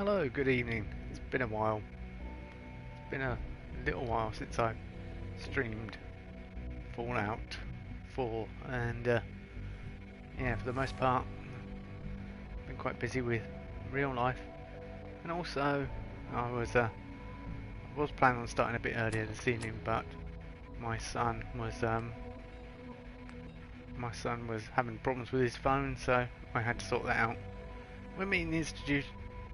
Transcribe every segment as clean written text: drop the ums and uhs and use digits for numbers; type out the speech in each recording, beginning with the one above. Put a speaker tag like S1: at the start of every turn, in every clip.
S1: Hello, good evening. It's been a while. It's been a little while since I've streamed Fallout 4, and yeah, for the most part, been quite busy with real life, and also I was planning on starting a bit earlier this evening, but my son was having problems with his phone, so I had to sort that out. We're meeting the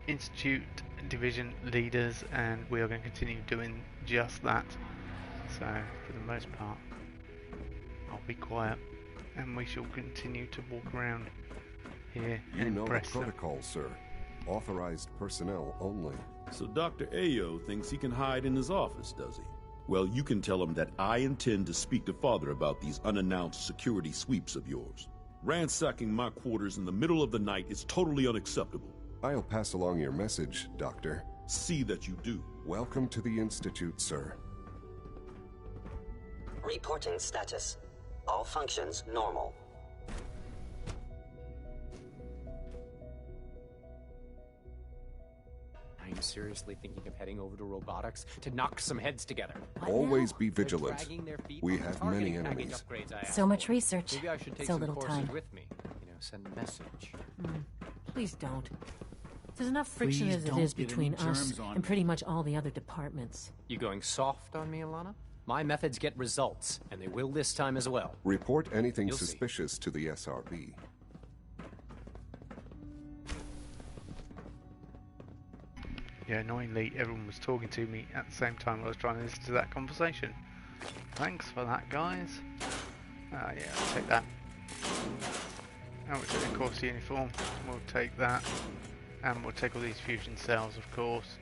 S1: Institute division leaders, and we are going to continue doing just that. So for the most part, I'll be quiet, and we shall continue to walk around here and
S2: You know the
S1: impress them.
S2: protocol, sir. Authorized personnel only.
S3: So Dr. Ayo thinks he can hide in his office, does he? Well, you can tell him that I intend to speak to Father about these unannounced security sweeps of yours. Ransacking my quarters in the middle of the night is totally unacceptable.
S2: I'll pass along your message, Doctor.
S3: See that you do.
S2: Welcome to the Institute, sir.
S4: Reporting status. All functions normal.
S5: Are you seriously thinking of heading over to robotics to knock some heads together?
S2: Always be
S5: They're
S2: vigilant.
S5: dragging their feet
S2: We
S5: on the
S2: have
S5: targeting
S2: many
S5: package
S2: enemies.
S5: upgrades I asked
S6: So much
S5: for.
S6: research,
S5: Maybe I should take
S6: so
S5: some
S6: little
S5: courses
S6: time.
S5: with me. Send a message.
S6: Please don't. There's enough friction
S7: Please
S6: as it
S7: don't
S6: is
S7: get any
S6: between us
S7: germs on
S6: and pretty much all the other departments.
S5: You going soft on me, Alana? My methods get results, and they will this time as well.
S2: Report anything
S5: You'll see.
S2: suspicious to the SRB.
S1: Yeah, annoyingly, everyone was talking to me at the same time I was trying to listen to that conversation. Thanks for that, guys. Yeah, I'll take that. And we'll take the course uniform. We'll take that. And we'll take all these fusion cells, of course.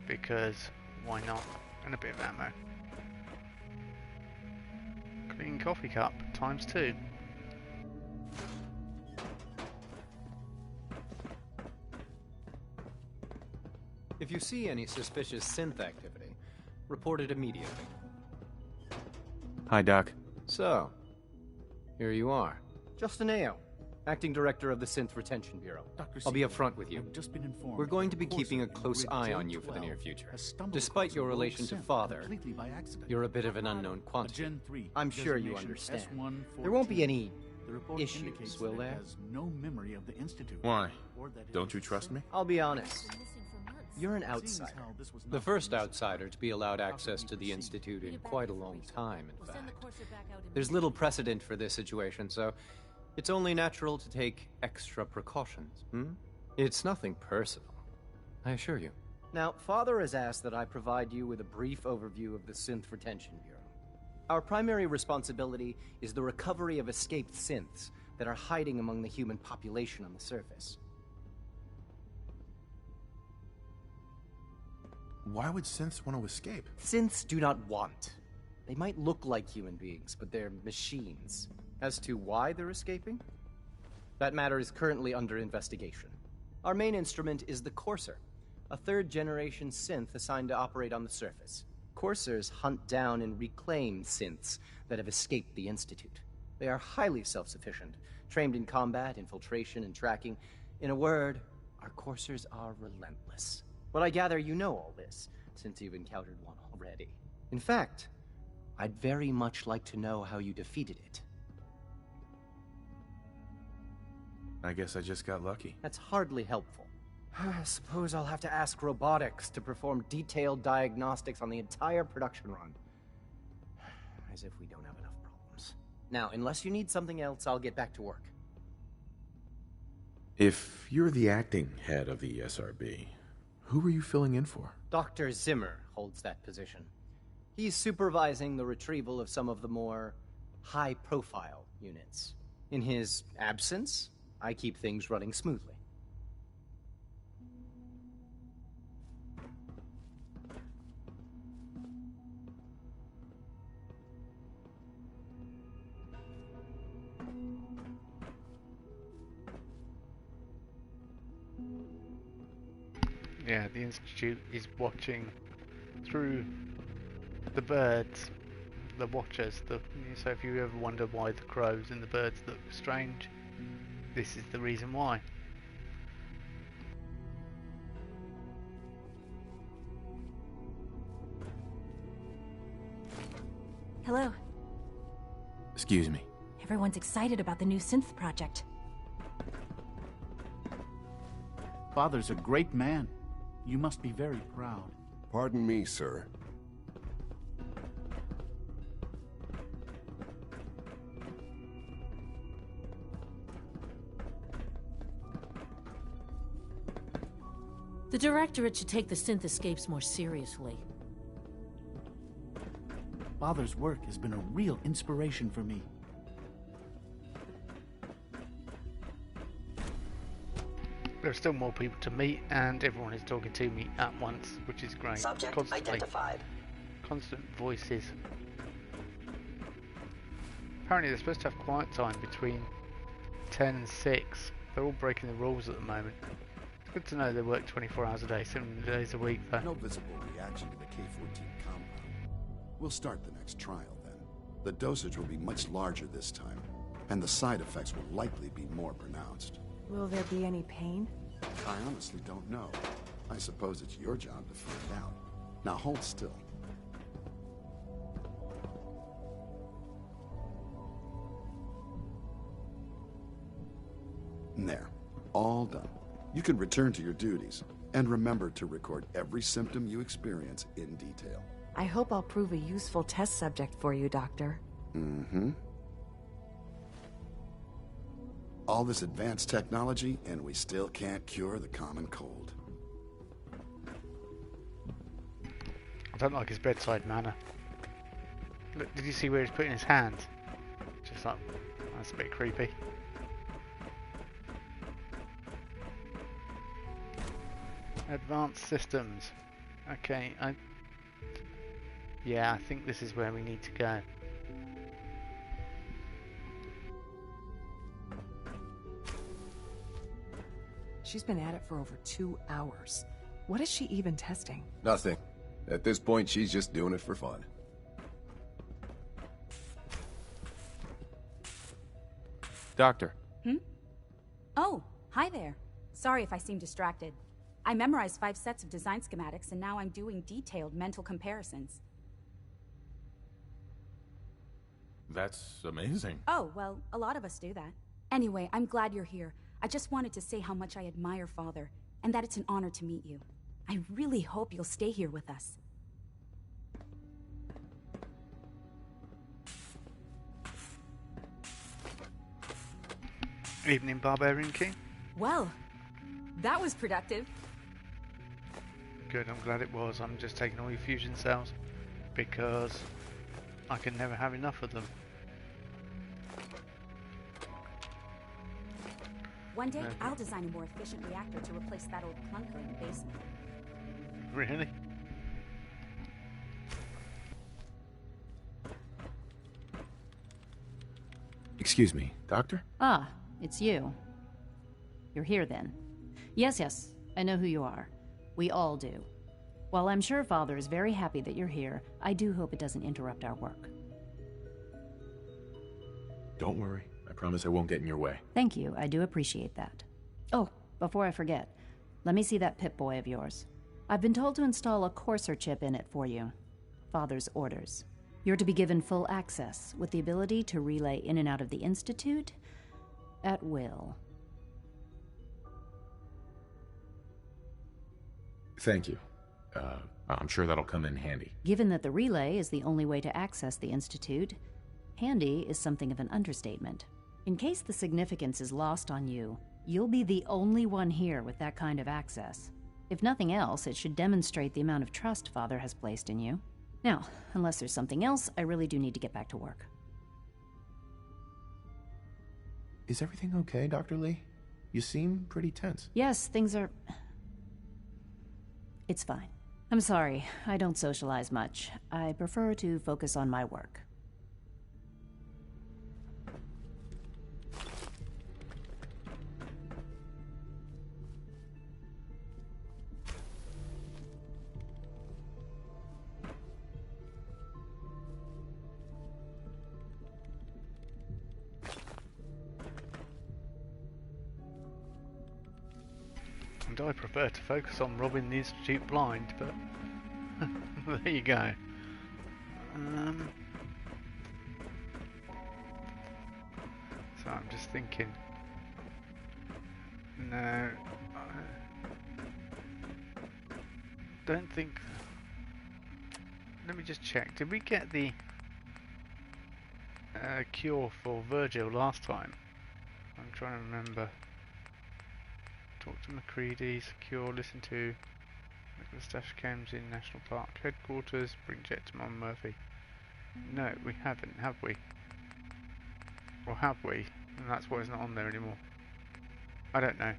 S1: Because, why not? And a bit of ammo. Clean coffee cup, ×2.
S5: If you see any suspicious synth activity, report it immediately.
S8: Hi, Doc.
S5: So, here you are. Justin Ayo, Acting Director of the Synth Retention Bureau. I'll be upfront with you.
S7: I've just been informed
S5: We're going to be
S7: that
S5: keeping a
S7: Corsair
S5: close
S7: in
S5: eye
S7: Grid
S5: on you for the near
S7: 12
S5: future.
S7: has stumbled
S5: Despite
S7: across
S5: your
S7: a rogue
S5: relation to
S7: synth
S5: Father,
S7: completely by accident.
S5: you're a bit of an unknown
S7: A
S5: quantity.
S7: Gen 3
S5: I'm sure you
S7: designation
S5: understand.
S7: S114.
S5: There won't be any
S7: The report
S5: issues,
S7: indicates
S5: will
S7: that it
S5: there?
S7: has no memory of the Institute.
S8: Why?
S7: Or that it
S8: Don't you
S7: is
S8: trust me?
S5: I'll be honest.
S6: Missing for months.
S5: You're an
S7: Seeing as
S5: outsider.
S7: how this was
S5: The
S7: not
S5: first
S7: released,
S5: outsider to be allowed
S7: how could
S5: access
S7: we
S5: to the
S7: proceed?
S5: Institute in
S6: Get it back
S5: quite a
S6: here for
S5: long
S6: research.
S5: time, in
S6: We'll send the
S5: fact.
S6: Corsair back out
S5: There's
S6: immediately.
S5: little precedent for this situation, so it's only natural to take extra precautions. It's nothing personal, I assure you. Now, Father has asked that I provide you with a brief overview of the Synth Retention Bureau. Our primary responsibility is the recovery of escaped synths that are hiding among the human population on the surface.
S8: Why would synths want to escape?
S5: Synths do not want. They might look like human beings, but they're machines. As to why they're escaping? That matter is currently under investigation. Our main instrument is the Courser, a third-generation synth assigned to operate on the surface. Coursers hunt down and reclaim synths that have escaped the Institute. They are highly self-sufficient, trained in combat, infiltration, and tracking. In a word, our Coursers are relentless. But I gather you know all this, since you've encountered one already. In fact, I'd very much like to know how you defeated it.
S8: I guess I just got lucky.
S5: That's hardly helpful. I suppose I'll have to ask robotics to perform detailed diagnostics on the entire production run. As if we don't have enough problems. Now, unless you need something else, I'll get back to work.
S8: If you're the acting head of the SRB, who are you filling in for?
S5: Dr. Zimmer holds that position. He's supervising the retrieval of some of the more high-profile units. In his absence, I keep things running smoothly.
S1: Yeah, the Institute is watching through the birds, the watchers. So if you ever wonder why the crows and the birds look strange, this is the reason why.
S6: Hello.
S8: Excuse me.
S6: Everyone's excited about the new synth project.
S7: Father's a great man. You must be very proud.
S2: Pardon me, sir.
S6: The Directorate should take the synth escapes more seriously.
S7: Father's work has been a real inspiration for me.
S1: There are still more people to meet, and everyone is talking to me at once, which is great.
S4: Subject
S1: Constantly.
S4: identified.
S1: Constant voices. Apparently they're supposed to have quiet time between 10 and 6. They're all breaking the rules at the moment. It's good to know they work 24 hours a day, 7 days a week though.
S9: No visible reaction to the K-14 compound. We'll start the next trial then. The dosage will be much larger this time, and the side effects will likely be more pronounced.
S10: Will there be any pain?
S9: I honestly don't know. I suppose it's your job to find out. Now hold still. There. All done. You can return to your duties, and remember to record every symptom you experience in detail.
S10: I hope I'll prove a useful test subject for you, Doctor.
S9: Mm-hmm. All this advanced technology, and we still can't cure the common cold.
S1: I don't like his bedside manner. Look, did you see where he's putting his hands? Just like, that's a bit creepy. Advanced systems. Okay, yeah, I think this is where we need to go.
S10: She's been at it for over 2 hours. What is she even testing?
S11: Nothing. At this point, she's just doing it for fun.
S8: Doctor.
S12: Oh, hi there. Sorry if I seem distracted. I memorized 5 sets of design schematics, and now I'm doing detailed mental comparisons.
S8: That's amazing.
S12: Oh, well, a lot of us do that. Anyway, I'm glad you're here. I just wanted to say how much I admire Father, and that it's an honor to meet you. I really hope you'll stay here with us.
S1: Evening, Barbarian King.
S12: Well, that was productive.
S1: Good, I'm glad it was. I'm just taking all your fusion cells because I can never have enough of them.
S12: One day, I'll design a more efficient reactor to replace that old clunker in the basement.
S1: Really?
S8: Excuse me, Doctor?
S13: Ah, it's you. You're here then. Yes, I know who you are. We all do. While I'm sure Father is very happy that you're here, I do hope it doesn't interrupt our work.
S8: Don't worry. I promise I won't get in your way.
S13: Thank you, I do appreciate that. Oh, before I forget, let me see that Pip-Boy of yours. I've been told to install a Courser chip in it for you. Father's orders. You're to be given full access, with the ability to relay in and out of the Institute at will.
S8: Thank you. I'm sure that'll come in handy.
S13: Given that the relay is the only way to access the Institute, handy is something of an understatement. In case the significance is lost on you, you'll be the only one here with that kind of access. If nothing else, it should demonstrate the amount of trust Father has placed in you. Now, unless there's something else, I really do need to get back to work.
S8: Is everything okay, Dr. Lee? You seem pretty tense.
S13: Yes, things are... It's fine. I'm sorry, I don't socialize much. I prefer to focus on my work.
S1: And I prefer to focus on robbing the Institute blind, but there you go. I'm just thinking. No, don't think. Let me just check. Did we get the cure for Virgil last time? I'm trying to remember. Talk to McCready, secure, listen to Nicholas Dashcams in National Park headquarters, bring jet to Mount Murphy. No, we haven't, have we? Or have we? And that's why it's not on there anymore. I don't know.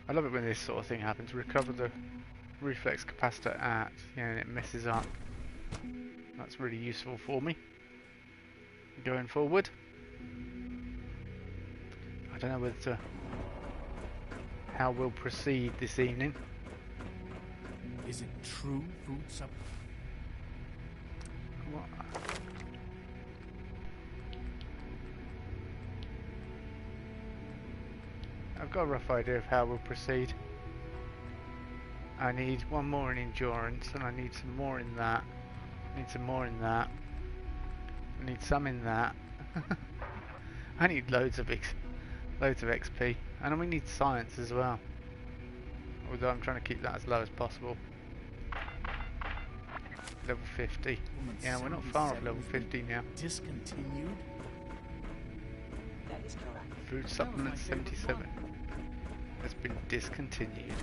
S1: I love it when this sort of thing happens. Recover the reflex capacitor at, and it messes up. That's really useful for me going forward. I don't know whether to, how we'll proceed this evening.
S7: Is it true food supplement?
S1: What? I've got a rough idea of how we'll proceed. I need one more in endurance, and I need some more in that. I need some more in that. I need some in that. I need loads of XP, and we need science as well. Although I'm trying to keep that as low as possible. Level 50. Yeah, we're not far off level 50 now.
S7: Discontinued?
S4: That is correct.
S1: Food supplement 77 has been discontinued.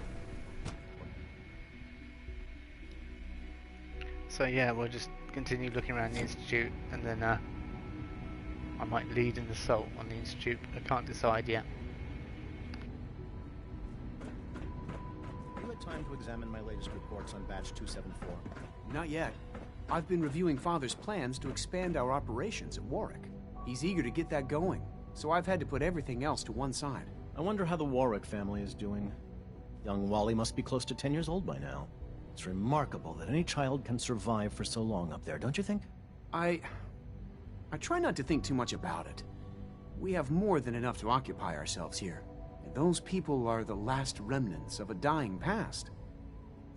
S1: So yeah, we'll just continue looking around the institute, and then I might lead an assault on the institute. I can't decide yet.
S14: You had time to examine my latest reports on batch 274?
S15: Not yet. I've been reviewing Father's plans to expand our operations at Warwick. He's eager to get that going, so I've had to put everything else to one side.
S14: I wonder how the Warwick family is doing. Young Wally must be close to 10 years old by now. It's remarkable that any child can survive for so long up there, don't you think?
S15: I try not to think too much about it. We have more than enough to occupy ourselves here, and those people are the last remnants of a dying past.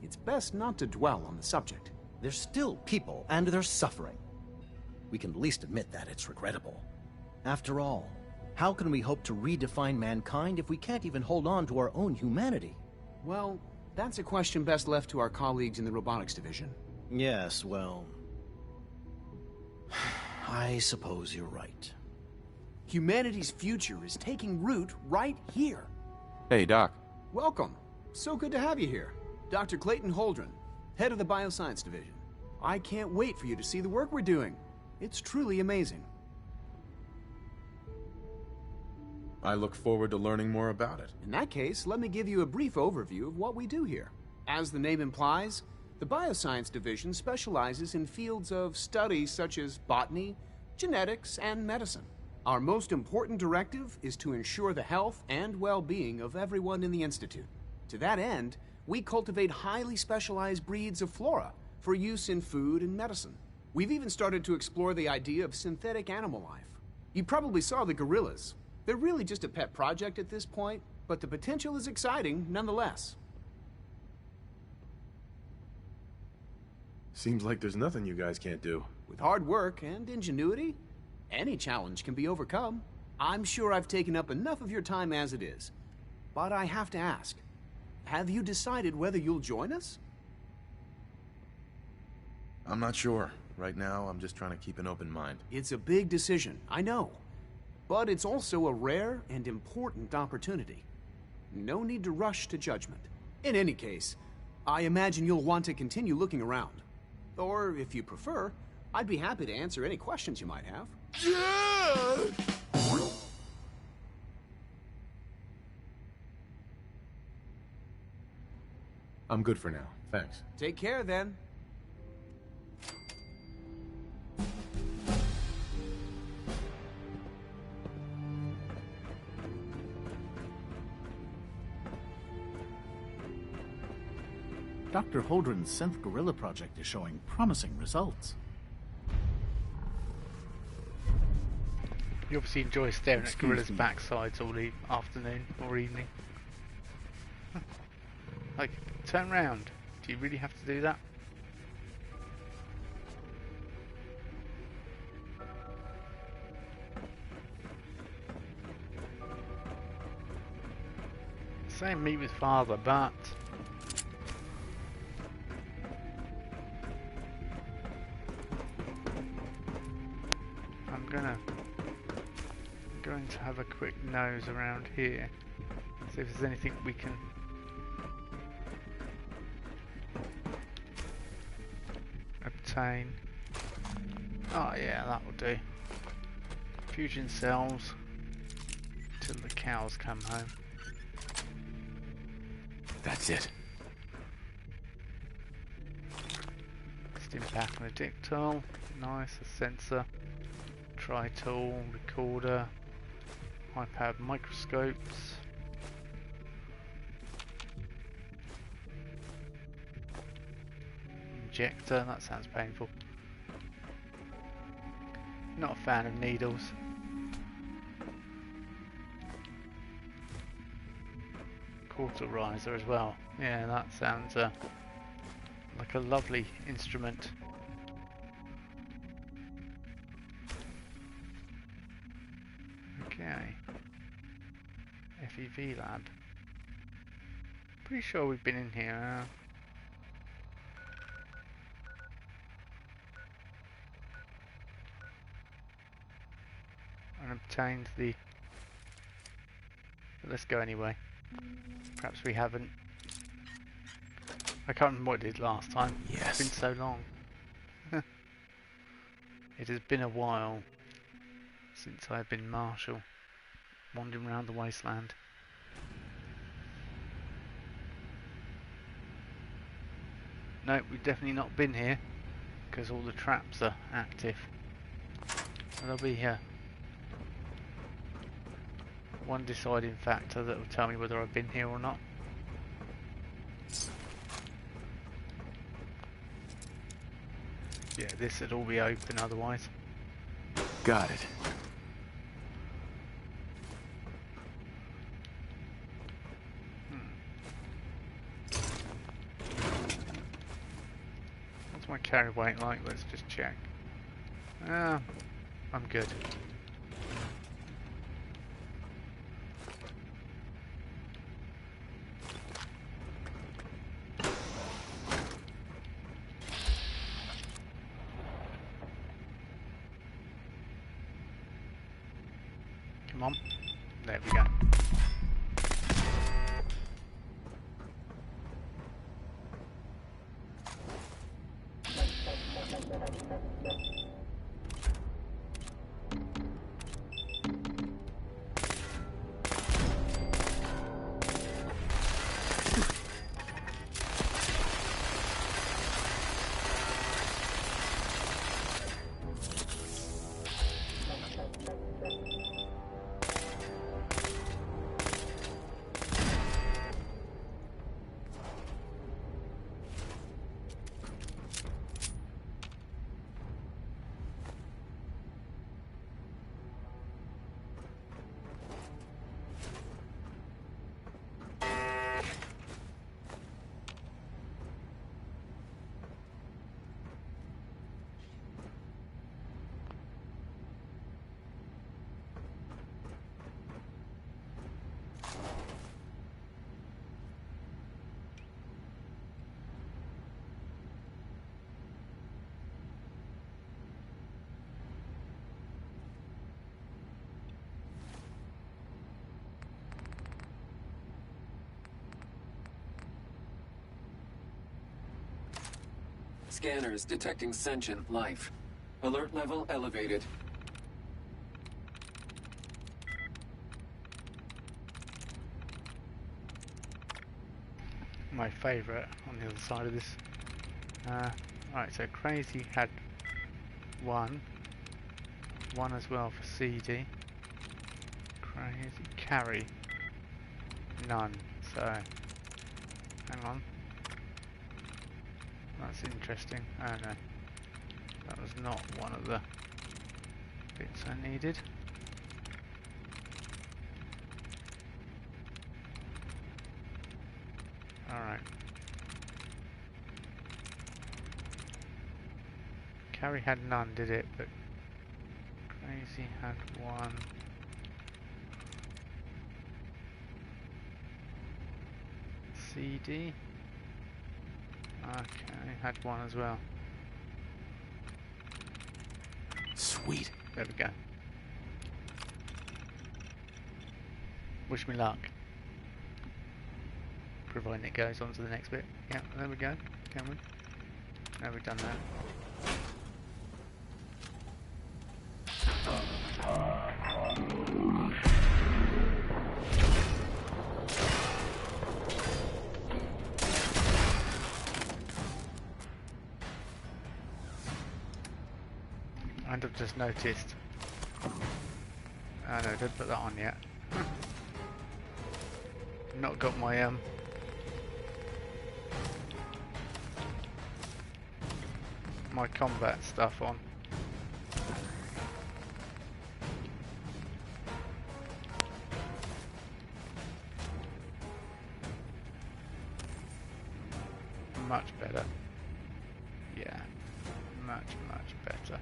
S15: It's best not to dwell on the subject.
S14: They're still people, and they're suffering. We can at least admit that it's regrettable. After all, how can we hope to redefine mankind if we can't even hold on to our own humanity?
S15: Well, that's a question best left to our colleagues in the robotics division.
S14: Yes, well... I suppose you're right.
S15: Humanity's future is taking root right here.
S16: Hey, Doc.
S15: Welcome. So good to have you here. Dr. Clayton Holdren, head of the Bioscience Division. I can't wait for you to see the work we're doing. It's truly amazing.
S8: I look forward to learning more about it.
S15: In that case, let me give you a brief overview of what we do here. As the name implies, the Bioscience Division specializes in fields of study such as botany, genetics, and medicine. Our most important directive is to ensure the health and well-being of everyone in the Institute. To that end, we cultivate highly specialized breeds of flora for use in food and medicine. We've even started to explore the idea of synthetic animal life. You probably saw the gorillas. They're really just a pet project at this point, but the potential is exciting nonetheless.
S8: Seems like there's nothing you guys can't do.
S15: With hard work and ingenuity, any challenge can be overcome. I'm sure I've taken up enough of your time as it is. But I have to ask, have you decided whether you'll join us?
S8: I'm not sure. Right now, I'm just trying to keep an open mind.
S15: It's a big decision, I know. But it's also a rare and important opportunity. No need to rush to judgment. In any case, I imagine you'll want to continue looking around. Or, if you prefer, I'd be happy to answer any questions you might have.
S8: I'm good for now. Thanks.
S15: Take care, then.
S7: Dr. Holdren's synth gorilla project is showing promising results.
S1: You obviously enjoy staring at gorillas' backsides all the afternoon or evening. Like, turn round. Do you really have to do that? Same meet with father, but I'm going to have a quick nose around here, see if there's anything we can obtain. Oh yeah, that will do. Fusion cells till the cows come home.
S11: That's it.
S1: Stimpack and a dictol. Nice, a sensor. Tri-tool, recorder. High-powered microscopes. Injector, that sounds painful. Not a fan of needles. Cauterizer as well. Yeah, that sounds like a lovely instrument. Okay. FEV lab. Pretty sure we've been in here. And obtained the... But let's go anyway. Perhaps we haven't. I can't remember what I did last time.
S11: Yes.
S1: It's been so long. It has been a while since I've been Marshal, wandering around the wasteland. No, we've definitely not been here, because all the traps are active. So there'll be one deciding factor that will tell me whether I've been here or not. Yeah, this would all be open otherwise.
S11: Got it.
S1: What's my carry weight like? Let's just check. I'm good. Come on. There we go.
S16: Scanners detecting sentient life. Alert level elevated.
S1: My favourite on the other side of this. Right, so Crazy had one as well for CD. Crazy carry none. So hang on. That's interesting. Oh no, that was not one of the bits I needed. Alright. Carry had none, did it? But Crazy had one. CD. Okay, had one as well.
S11: Sweet.
S1: There we go. Wish me luck. Providing it goes on to the next bit. Yeah, there we go. Can we? Now we've done that. And I've just noticed. Oh no, don't put that on yet. Not got my my combat stuff on. Much better. Yeah, much better.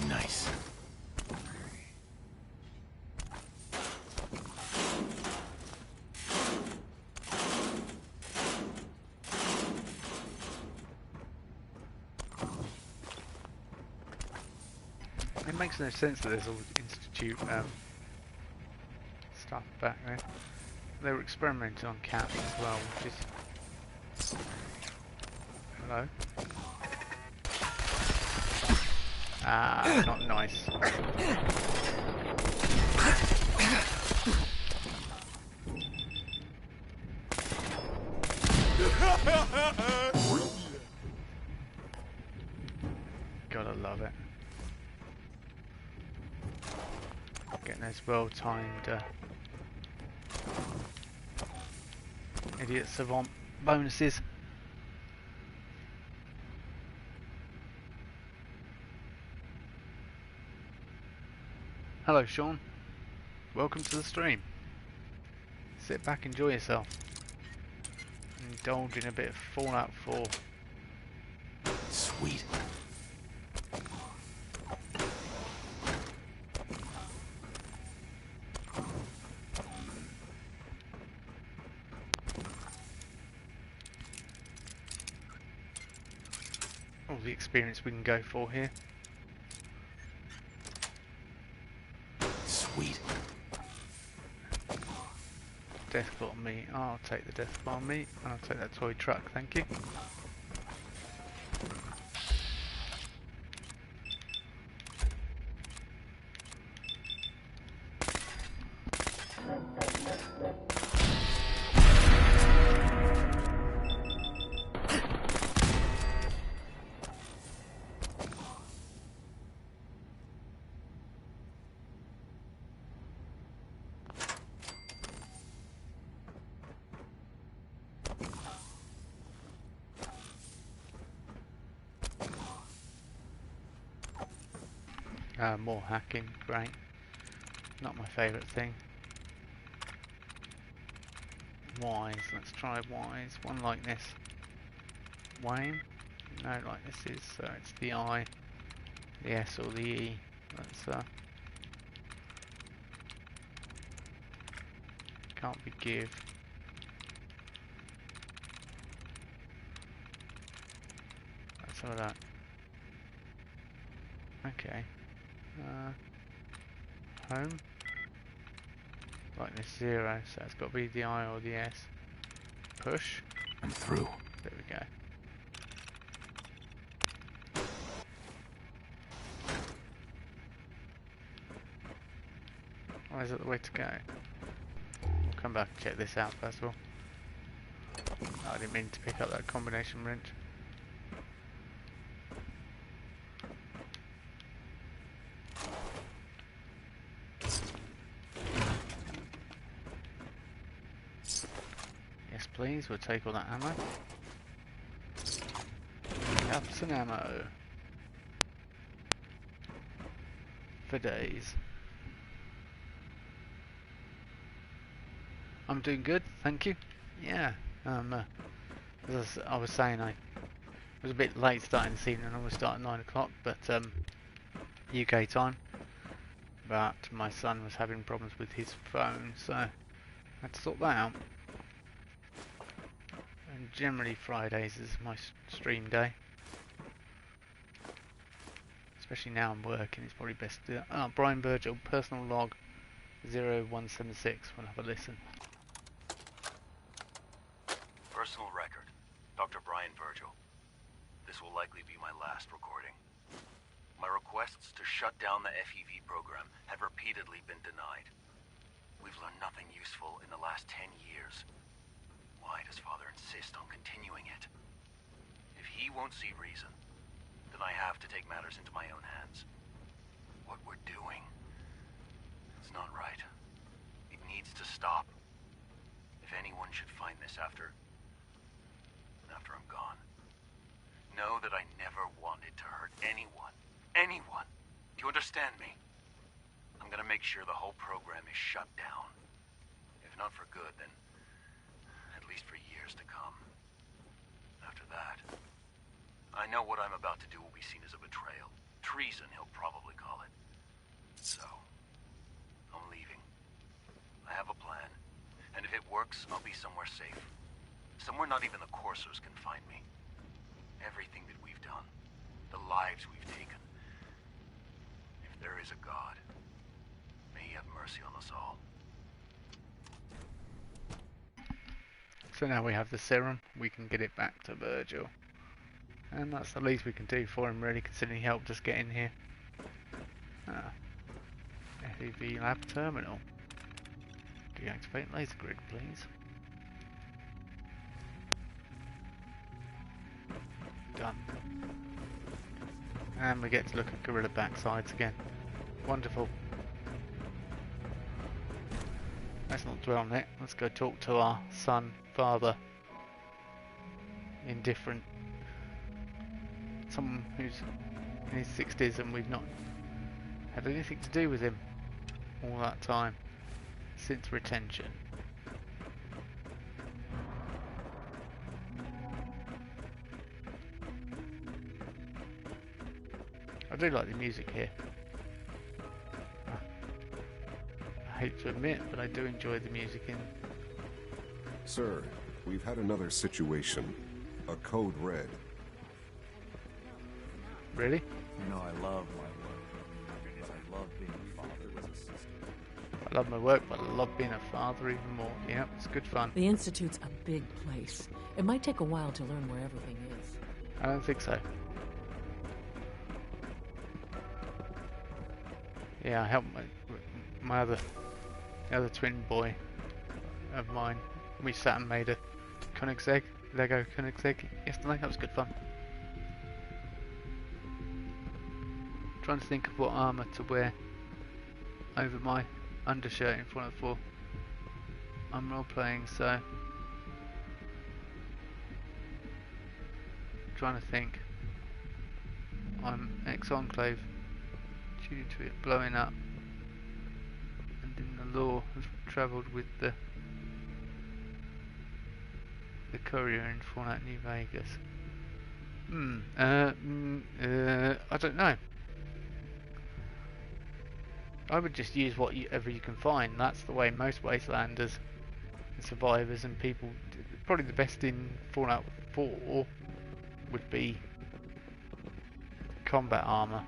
S11: Nice.
S1: It makes no sense that there's all institute stuff back there. They were experimenting on cats as well, which is... Hello? Ah, not nice. Gotta love it. Getting those well-timed idiot savant bonuses. Hello Sean, welcome to the stream. Sit back, enjoy yourself. Indulge in a bit of Fallout 4.
S11: Sweet.
S1: All the experience we can go for here.
S11: Sweet.
S1: Death bottom meat. I'll take the death bottom meat. I'll take that toy truck, thank you. More hacking, great. Not my favourite thing. Wise, let's try wise. One like this. Wayne? No, like this is, so it's the I, the S or the E. Let's can't be give. some of that. Okay. Home. Like this 0, so it's got to be the I or the S. Push.
S11: I'm through.
S1: There we go. Oh, is that the way to go? We'll come back and check this out first of all. Oh, I didn't mean to pick up that combination wrench. Yes please, we'll take all that ammo. Have some ammo. For days. I'm doing good, thank you. Yeah, as I was saying, I was a bit late starting this evening. I always start at 9 o'clock, but UK time. But my son was having problems with his phone, so I had to sort that out. And generally Fridays is my stream day. Especially now I'm working, it's probably best to do that. Oh, Brian Virgil, personal log 0176, we'll have a listen.
S17: Personal record, Dr. Brian Virgil. This will likely be my last recording. My requests to shut down the FEV program have repeatedly been denied. We've learned nothing useful in the last 10 years. Why does Father insist on continuing it? If he won't see reason, then I have to take matters into my own hands. What we're doing, it's not right. It needs to stop. If anyone should find this after I'm gone, know that I never wanted to hurt anyone. Anyone! Do you understand me? I'm gonna make sure the whole program is shut down. If not for good, then at least for years to come. After that, I know what I'm about to do will be seen as a betrayal. Treason, he'll probably call it. So, I'm leaving. I have a plan, and if it works, I'll be somewhere safe. Somewhere not even the coursers can find me. Everything that we've done, the lives we've taken. If there is a God, may he have mercy on us all.
S1: So now we have the serum, we can get it back to Virgil. And that's the least we can do for him really, considering he helped us get in here. FEV lab terminal. Deactivate laser grid, please. Done. And we get to look at gorilla backsides again. Wonderful. Let's not dwell on it. Let's go talk to our son, father. Indifferent. Someone who's in his 60s and we've not had anything to do with him all that time since retention. I do like the music here. I hate to admit, but I do enjoy the music in.
S2: Sir, we've had another situation. A code red.
S1: Really?
S7: You know, I love my work. But I love being a father with a sister.
S1: I love my work, but I love being a father even more. Yeah, it's good fun.
S6: The Institute's a big place. It might take a while to learn where everything is.
S1: I don't think so. Yeah, I helped my other twin boy of mine. We sat and made a Koenigsegg, Lego Koenigsegg yesterday. That was good fun. Trying to think of what armour to wear over my undershirt in front of 4. I'm role playing, so trying to think. I'm ex-enclave due to it blowing up, and in the law have travelled with the courier in Fallout New Vegas. I don't know. I would just use whatever you can find. That's the way most wastelanders and survivors and people, probably the best in Fallout 4 would be combat armor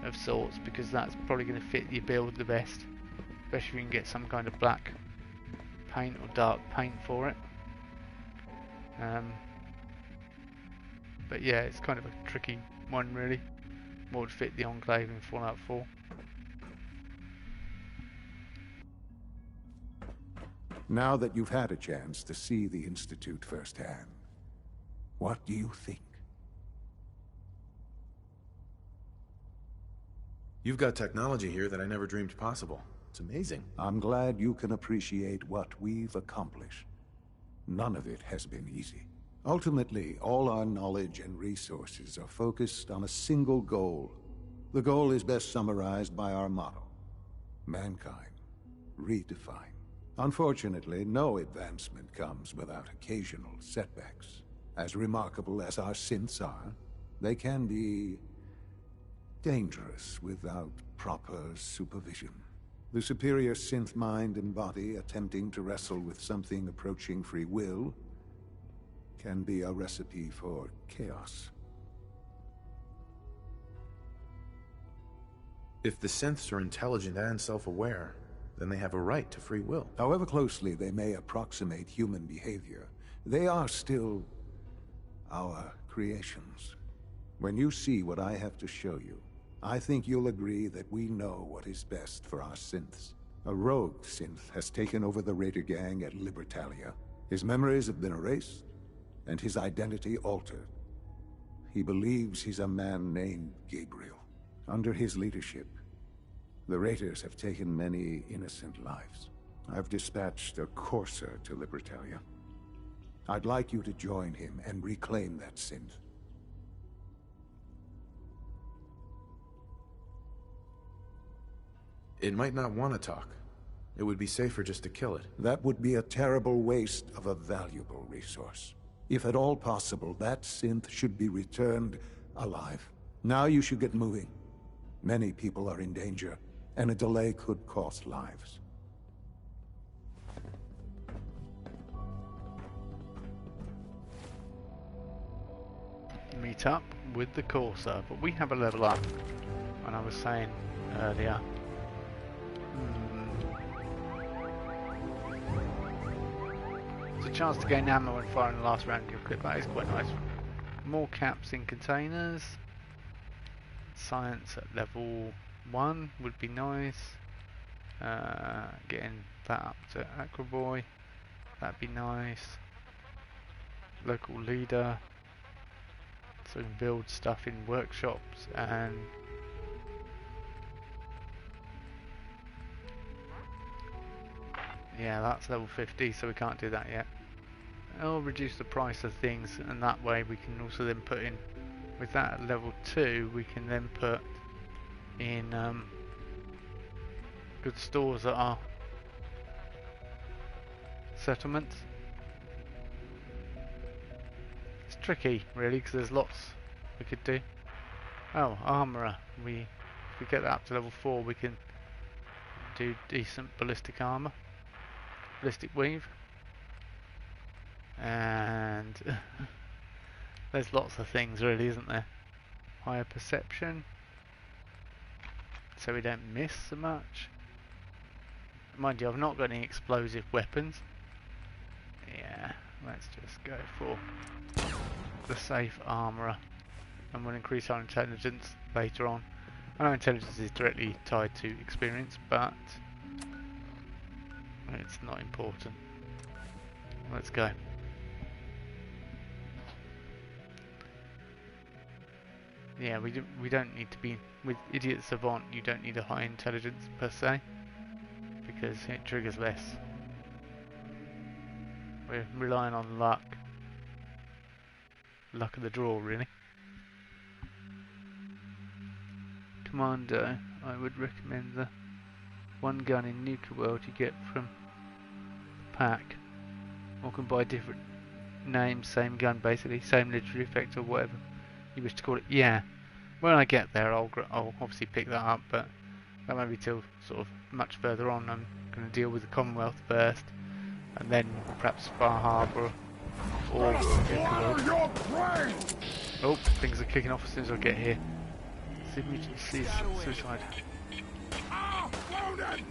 S1: of sorts, because that's probably going to fit your build the best, especially if you can get some kind of black paint or dark paint for it. But yeah, it's kind of a tricky one really. What would fit the Enclave in Fallout 4?
S18: Now that you've had a chance to see the Institute firsthand, what do you think?
S8: You've got technology here that I never dreamed possible. It's amazing.
S18: I'm glad you can appreciate what we've accomplished. None of it has been easy. Ultimately, all our knowledge and resources are focused on a single goal. The goal is best summarized by our motto: mankind, redefine. Unfortunately, no advancement comes without occasional setbacks. As remarkable as our synths are, they can be dangerous without proper supervision. The superior synth mind and body attempting to wrestle with something approaching free will can be a recipe for chaos.
S8: If the synths are intelligent and self-aware, then they have a right to free will.
S18: However closely they may approximate human behavior, they are still our creations. When you see what I have to show you, I think you'll agree that we know what is best for our synths. A rogue synth has taken over the Raider gang at Libertalia. His memories have been erased, and his identity altered. He believes he's a man named Gabriel. Under his leadership, the Raiders have taken many innocent lives. I've dispatched a courser to Libertalia. I'd like you to join him and reclaim that synth.
S8: It might not want to talk. It would be safer just to kill it.
S18: That would be a terrible waste of a valuable resource. If at all possible, that synth should be returned alive. Now you should get moving. Many people are in danger, and a delay could cost lives.
S1: Meet up with the Corsair, but we have a level up. And I was saying earlier, it's a chance to gain ammo and fire in the last round of your clip. That is quite nice. More caps in containers. Science at level 1 would be nice. Getting that up to Acroboy, that'd be nice. Local leader, so we can build stuff in workshops, and yeah, that's level 50, so we can't do that yet. It'll reduce the price of things, and that way we can also then put in, with that at level 2, we can then put in good stores that are settlements. It's tricky really, because there's lots we could do. Oh, armourer. If we get that up to level 4, we can do decent ballistic armour, ballistic weave, and there's lots of things really, isn't there? Higher perception, so we don't miss so much. Mind you, I've not got any explosive weapons. Yeah, let's just go for the safe armourer, and we'll increase our intelligence later on. I know intelligence is directly tied to experience, but it's not important. Let's go. Yeah, we don't need to be with Idiot Savant. You don't need a high intelligence per se, because it triggers less. We're relying on luck of the draw, really. Commando, I would recommend the one gun in Nuka World you get from the pack, or can buy different names, same gun basically, same literary effect or whatever you wish to call it. Yeah, when I get there I'll obviously pick that up, but that won't be till sort of much further on. I'm going to deal with the Commonwealth first, and then perhaps Far Harbour or Nuka World. Oh, things are kicking off as soon as I get here. Signature suicide.
S19: Ah, wounded!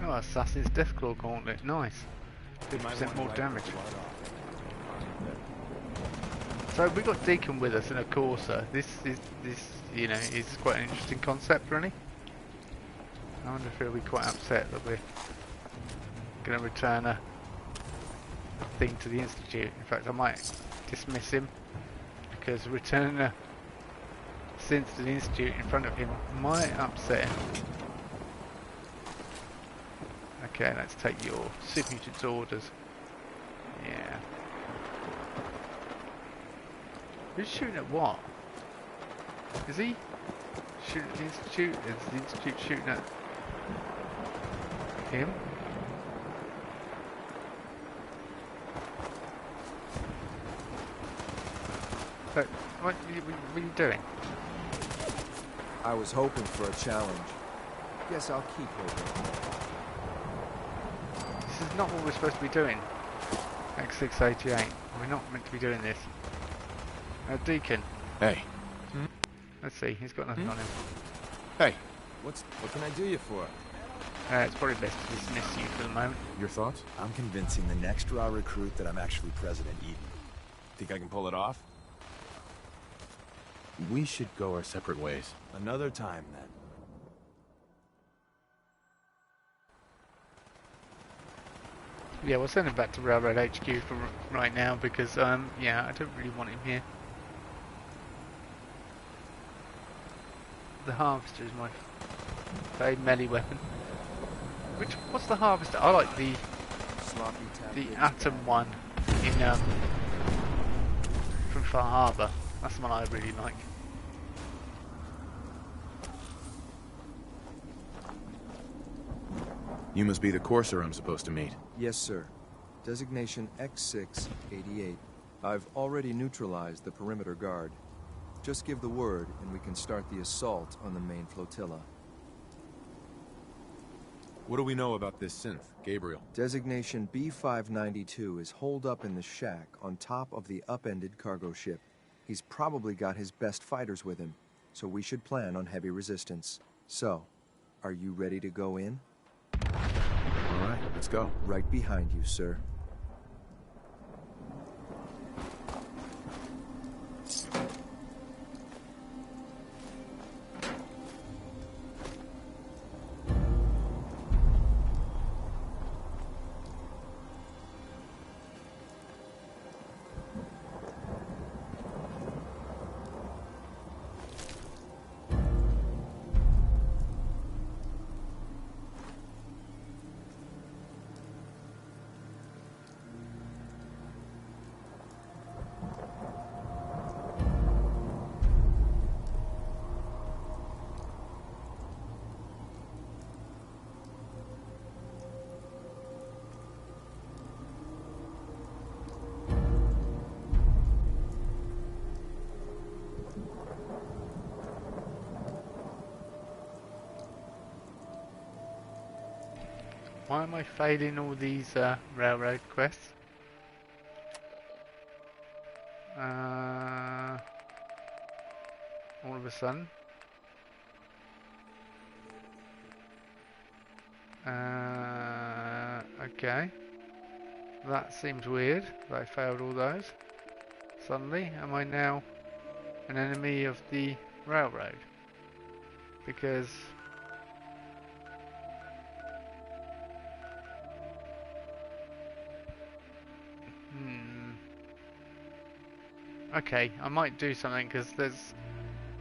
S1: Oh, Assassin's Deathclaw Gauntlet, nice. 50% more damage. So we got Deacon with us in a Corsa. This you know, is quite an interesting concept, really. I wonder if he'll be quite upset that we're going to return a thing to the Institute. In fact, I might dismiss him because returning a synth to the Institute in front of him might upset him. Okay, let's take your Signature orders. Yeah. Who's shooting at what? Is he shooting at the Institute? Is the Institute shooting at him? So, what are you doing?
S20: I was hoping for a challenge. Guess I'll keep hoping.
S1: This is not what we're supposed to be doing. X688. We're not meant to be doing this. Deacon.
S11: Hey.
S1: Let's see, he's got nothing on him.
S11: Hey.
S20: What can I do you for?
S1: It's probably best to dismiss you for the moment.
S11: Your thoughts?
S20: I'm convincing the next raw recruit that I'm actually President Eden.
S11: Think I can pull it off? We should go our separate ways.
S20: Another time, then.
S1: Yeah, we'll send him back to Railroad HQ for right now because, yeah, I don't really want him here. The Harvester is my very melee weapon. What's the Harvester? I like the Atom one in from Far Harbor. That's the one I really like.
S8: You must be the courser I'm supposed to meet.
S20: Yes, sir. Designation X688. I've already neutralized the perimeter guard. Just give the word, and we can start the assault on the main flotilla.
S8: What do we know about this synth, Gabriel?
S20: Designation B592 is holed up in the shack on top of the upended cargo ship. He's probably got his best fighters with him, so we should plan on heavy resistance. So, are you ready to go in?
S8: All right, let's go.
S20: Right behind you, sir.
S1: Why am I failing all these railroad quests? All of a sudden. Okay. That seems weird. That I failed all those. Suddenly, am I now an enemy of the railroad? Because... Okay, I might do something because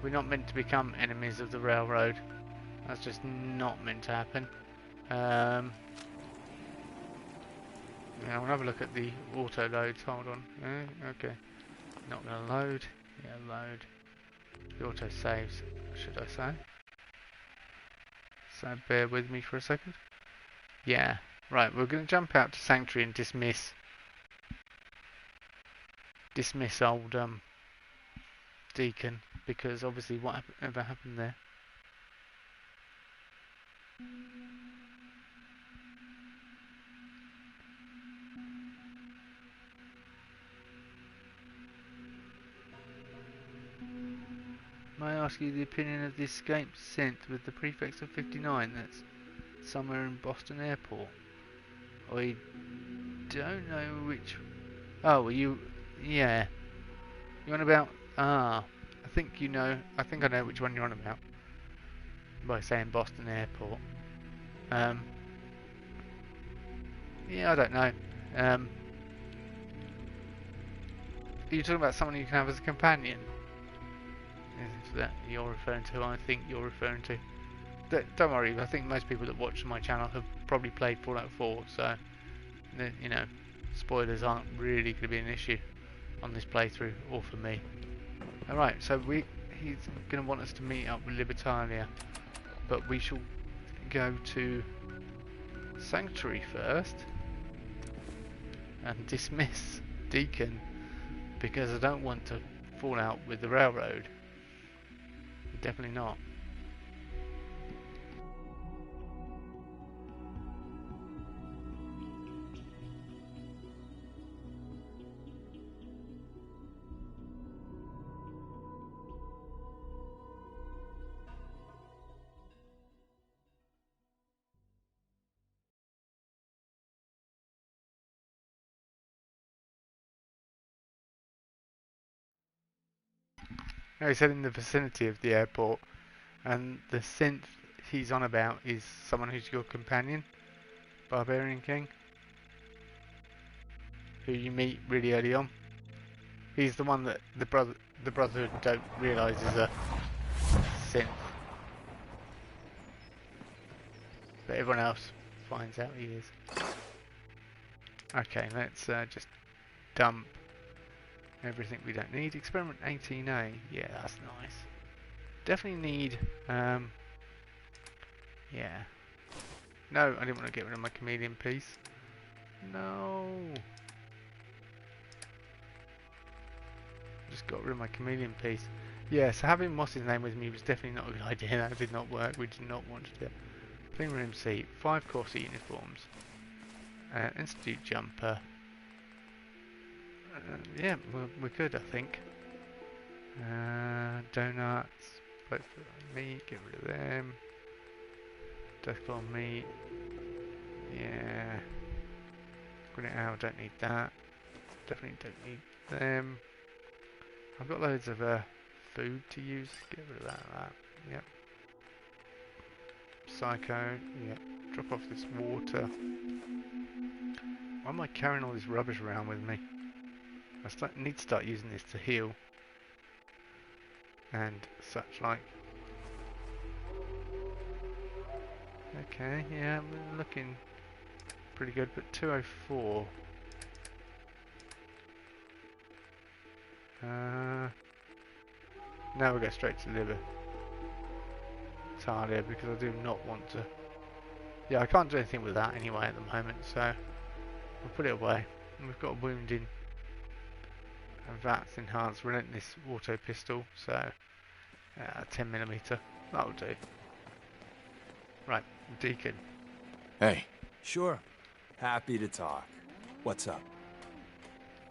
S1: we're not meant to become enemies of the railroad. That's just not meant to happen. Yeah, we'll have a look at the auto loads. Hold on. Okay, not going to load. Yeah, load. The auto saves, should I say? So bear with me for a second. Yeah, right. We're going to jump out to Sanctuary and dismiss old Deacon, because obviously whatever happened there. May I ask you the opinion of the escaped synth with the prefix of 59 that's somewhere in Boston Airport? I don't know which... Oh, you... Yeah. You're on about... I think you know... I think I know which one you're on about. By saying Boston Airport. Yeah, I don't know. Are you talking about someone you can have as a companion? Is that you're referring to? I think you're referring to. Don't worry, I think most people that watch my channel have probably played Fallout 4, so you know, spoilers aren't really going to be an issue on this playthrough, or for me. Alright, so he's going to want us to meet up with Libertalia, but we shall go to Sanctuary first and dismiss Deacon, because I don't want to fall out with the railroad. Definitely not. No, he said in the vicinity of the airport, and the synth he's on about is someone who's your companion, Barbarian King, who you meet really early on. He's the one that the Brotherhood don't realise is a synth, but everyone else finds out he is. Okay, let's just dump everything we don't need. Experiment 18A, yeah, that's nice. Definitely need, yeah. No, I didn't want to get rid of my chameleon piece. No. Just got rid of my chameleon piece. Yeah, so having Moss's name with me was definitely not a good idea. That did not work. We did not want to do it. Clean room seat, 5 corset uniforms, institute jumper. Yeah, we're good, I think. Donuts, both meat, get rid of them. Deathclaw meat, yeah. Grenade owl, don't need that. Definitely don't need them. I've got loads of food to use. Get rid of that. Yep. Psycho. Yep. Drop off this water. Why am I carrying all this rubbish around with me? I need to start using this to heal and such like. Okay, yeah, we're looking pretty good, but 204. Now we'll go straight to Liver. Talia, because I do not want to. Yeah, I can't do anything with that anyway at the moment, so we'll put it away. And we've got a wound in. And that's enhanced relentless auto pistol, so 10mm. That'll do. Right, Deacon.
S11: Hey. Sure. Happy to talk. What's up?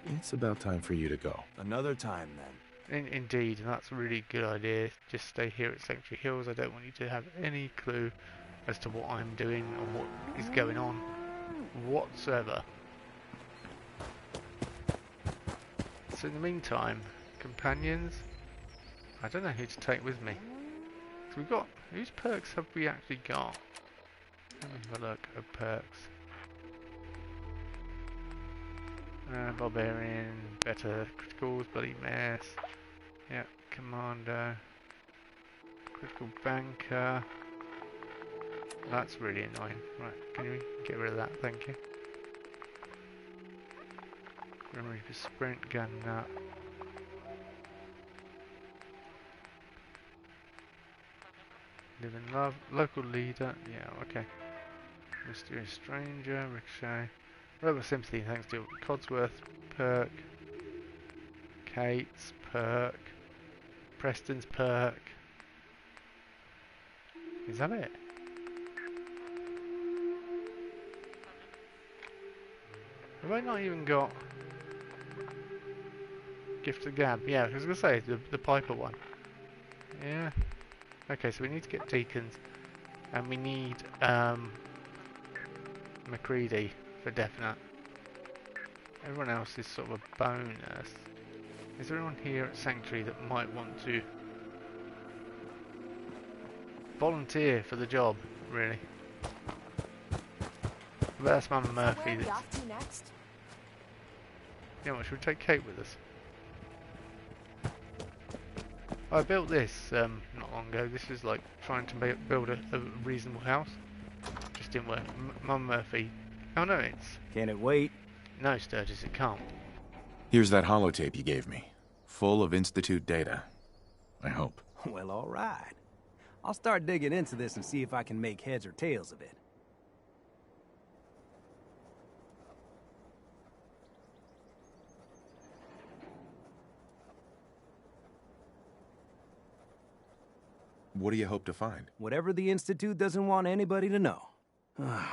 S11: It's about time for you to go.
S21: Another time, then.
S1: Indeed, and that's a really good idea. Just stay here at Sanctuary Hills. I don't want you to have any clue as to what I'm doing or what is going on whatsoever. So in the meantime, companions, I don't know who to take with me. So we've got, whose perks have we actually got? Let me have a look at perks. Barbarian, better criticals, bloody mess. Yeah, Commando, critical banker. That's really annoying. Right, can you get rid of that? Thank you. Grim Reaper sprint, gun nut. Live in love, local leader. Yeah, okay. Mysterious stranger, ricochet. Rebel sympathy, thanks to Codsworth, perk. Kate's perk. Preston's perk. Is that it? Have I not even got Gift of Gab? Yeah, I was going to say, the Piper one. Yeah. Okay, so we need to get Deacons. And we need McCready for definite. Everyone else is sort of a bonus. Is there anyone here at Sanctuary that might want to volunteer for the job, really? But that's Mama Murphy.
S22: Where are we off to next?
S1: Yeah, well, should we take Kate with us? I built this not long ago. This is like trying to build a reasonable house. Just didn't work. Mum Murphy. Oh no, it's...
S21: Can it wait?
S1: No, Sturgis, it can't.
S11: Here's that holotape you gave me. Full of Institute data. I hope.
S21: Well, all right. I'll start digging into this and see if I can make heads or tails of it.
S11: What do you hope to find?
S21: Whatever the Institute doesn't want anybody to know.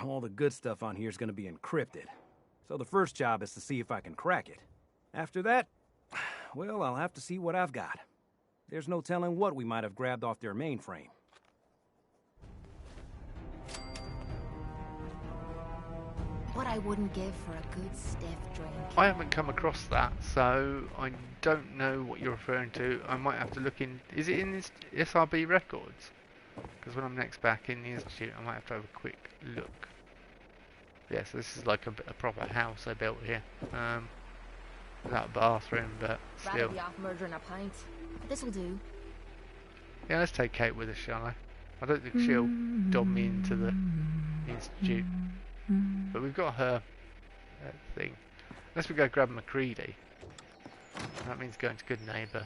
S21: All the good stuff on here is going to be encrypted. So the first job is to see if I can crack it. After that, well, I'll have to see what I've got. There's no telling what we might have grabbed off their mainframe.
S22: What I wouldn't give for a good stiff drink.
S1: I haven't come across that, so I don't know what you're referring to. I might have to look in... Is it in this SRB records? Because when I'm next back in the Institute, I might have to have a quick look. Yeah, so this is like a proper house I built here. Without a bathroom, but still.
S22: Rather be off murdering a pint. This'll do.
S1: Yeah, let's take Kate with us, shall I? I don't think she'll dob me into the Institute. But we've got her thing. Unless we go grab McCready. That means going to Good Neighbour.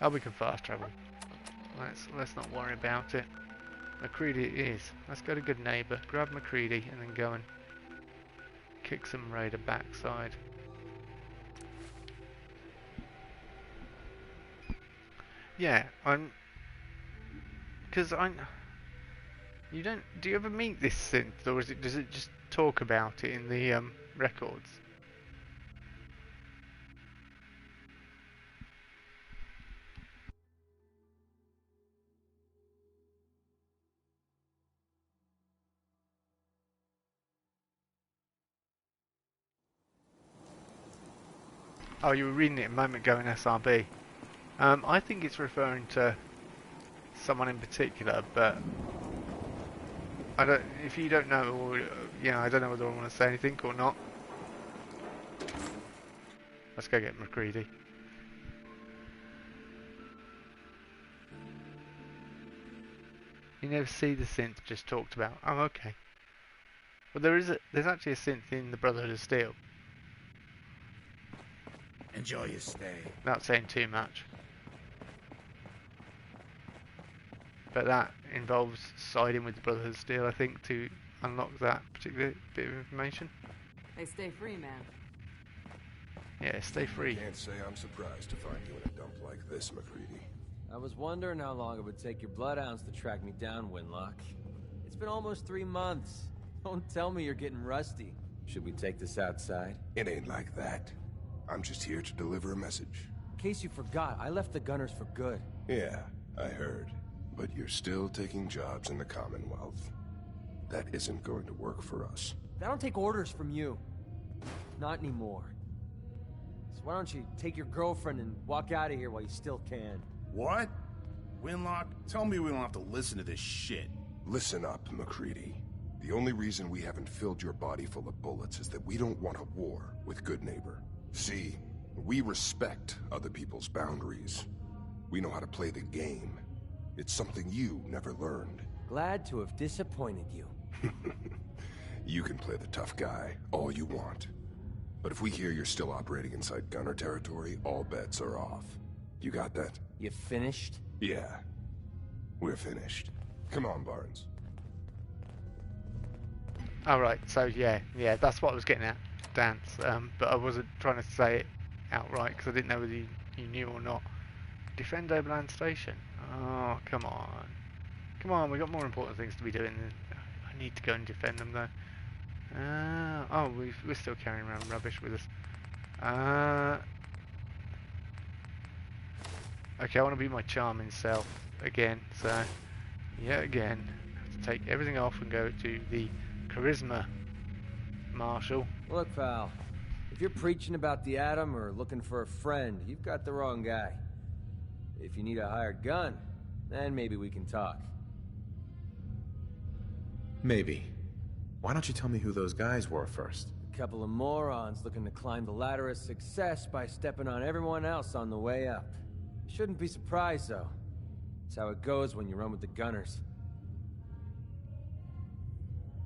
S1: Oh, we can fast travel. Let's not worry about it. McCready it is. Let's go to Good Neighbour, grab McCready, and then go and kick some raider backside. Yeah, you don't... Do you ever meet this synth, or does it just talk about it in the records? Oh, you were reading it a moment ago in SRB. I think it's referring to someone in particular, but I don't. If you don't know, or I don't know whether I want to say anything or not. Let's go get McCready. You never see the synth just talked about. Oh, okay. Well, there's actually a synth in the Brotherhood of Steel.
S23: Enjoy your stay.
S1: Not saying too much. But that involves siding with the Brotherhood of Steel, I think, to unlock that particular bit of information.
S24: Hey, stay free, man.
S1: Yeah, stay free.
S2: Can't say I'm surprised to find you in a dump like this, McCready.
S25: I was wondering how long it would take your bloodhounds to track me down, Winlock. It's been almost 3 months. Don't tell me you're getting rusty. Should we take this outside?
S18: It ain't like that.
S2: I'm just here to deliver a message.
S25: In case you forgot, I left the Gunners for good.
S2: Yeah, I heard. But you're still taking jobs in the Commonwealth. That isn't going to work for us.
S25: I don't take orders from you. Not anymore. So why don't you take your girlfriend and walk out of here while you still can?
S19: What? Winlock, tell me we don't have to listen to this shit.
S2: Listen up, McCready. The only reason we haven't filled your body full of bullets is that we don't want a war with Good Neighbor. See, we respect other people's boundaries. We know how to play the game. It's something you never learned.
S25: Glad to have disappointed you.
S2: You can play the tough guy all you want. But if we hear you're still operating inside Gunner territory, all bets are off. You got that?
S25: You finished?
S2: Yeah. We're finished. Come on, Barnes.
S1: Alright, so yeah, that's what I was getting at, Dance. But I wasn't trying to say it outright because I didn't know whether you knew or not. Defend Overland Station. Oh, come on. Come on, we've got more important things to be doing. I need to go and defend them though. Oh, we're still carrying around rubbish with us. Okay, I want to be my charming self again, so yet again, I have to take everything off and go to the charisma Marshal.
S25: Look, pal, if you're preaching about the atom or looking for a friend, you've got the wrong guy. If you need a hired gun, then maybe we can talk.
S8: Maybe. Why don't you tell me who those guys were first?
S25: A couple of morons looking to climb the ladder of success by stepping on everyone else on the way up. Shouldn't be surprised, though. It's how it goes when you run with the Gunners.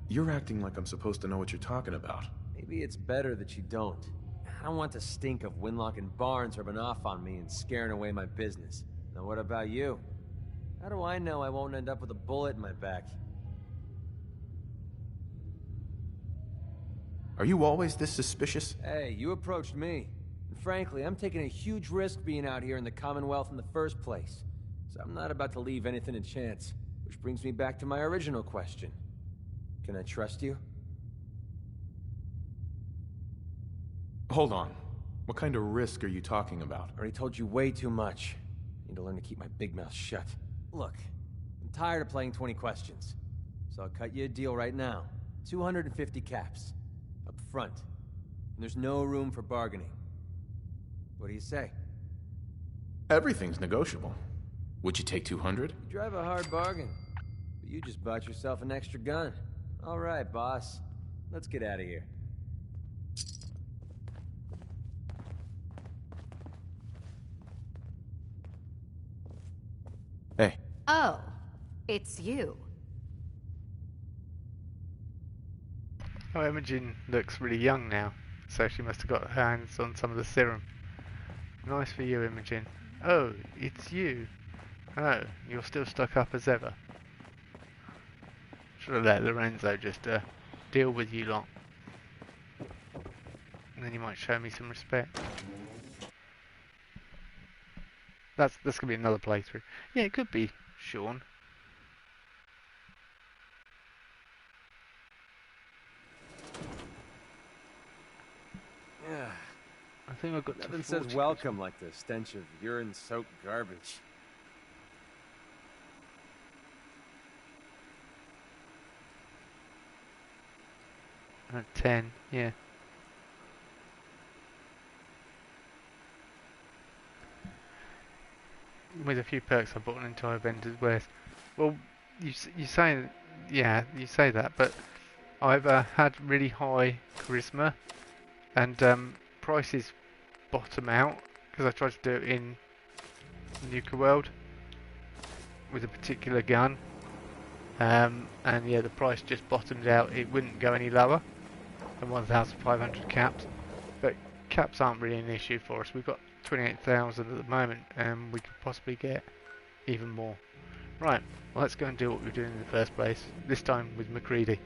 S8: You're acting like I'm supposed to know what you're talking about.
S25: Maybe it's better that you don't. I don't want the stink of Winlock and Barnes rubbing off on me and scaring away my business. Now what about you? How do I know I won't end up with a bullet in my back?
S8: Are you always this suspicious?
S25: Hey, you approached me. And frankly, I'm taking a huge risk being out here in the Commonwealth in the first place. So I'm not about to leave anything to chance. Which brings me back to my original question. Can I trust you?
S8: Hold on. What kind of risk are you talking about?
S25: I already told you way too much. I need to learn to keep my big mouth shut. Look, I'm tired of playing 20 questions. So I'll cut you a deal right now. 250 caps. Up front. And there's no room for bargaining. What do you say?
S8: Everything's negotiable. Would you take 200?
S25: You drive a hard bargain. But you just bought yourself an extra gun. All right, boss. Let's get out of here.
S8: Hey.
S22: Oh, it's you.
S1: Oh, Imogen looks really young now, so she must have got her hands on some of the serum. Nice for you, Imogen. Oh, it's you. Oh, you're still stuck up as ever. Should have let Lorenzo just deal with you lot. And then you might show me some respect. That's gonna be another playthrough. Yeah, it could be Sean.
S25: Yeah.
S1: I think I've got
S25: Nothing says welcome like the stench of urine-soaked garbage.
S1: At 10, yeah. With a few perks, I bought an entire vendor's worth. Well, you say, yeah, you say that, but I've had really high charisma, and prices bottom out because I tried to do it in Nuka World with a particular gun, and yeah, the price just bottomed out. It wouldn't go any lower than 1,500 caps, but caps aren't really an issue for us. We've got 28,000 at the moment, and we could possibly get even more. Right, well, let's go and do what we were doing in the first place, this time with McCready.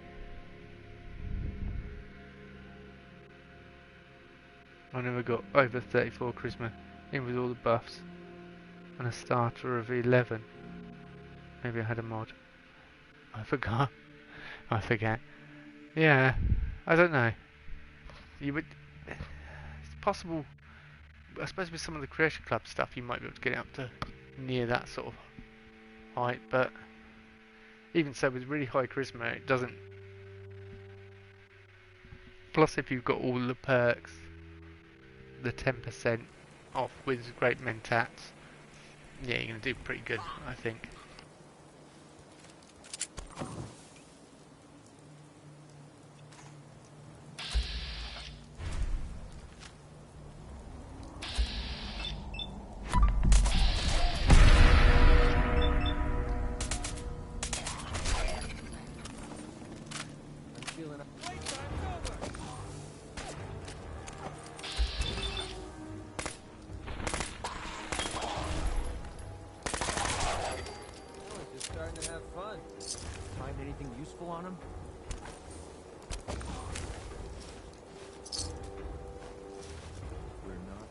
S1: I never got over 34 charisma, in with all the buffs, and a starter of 11. Maybe I had a mod. I forgot. I forget. Yeah, I don't know. You would. It's possible I suppose with some of the Creation Club stuff, you might be able to get it up to near that sort of height, but even so, with really high charisma, it doesn't. Plus, if you've got all the perks, the 10% off with great mentats, yeah, you're going to do pretty good, I think.
S21: On him?
S20: We're not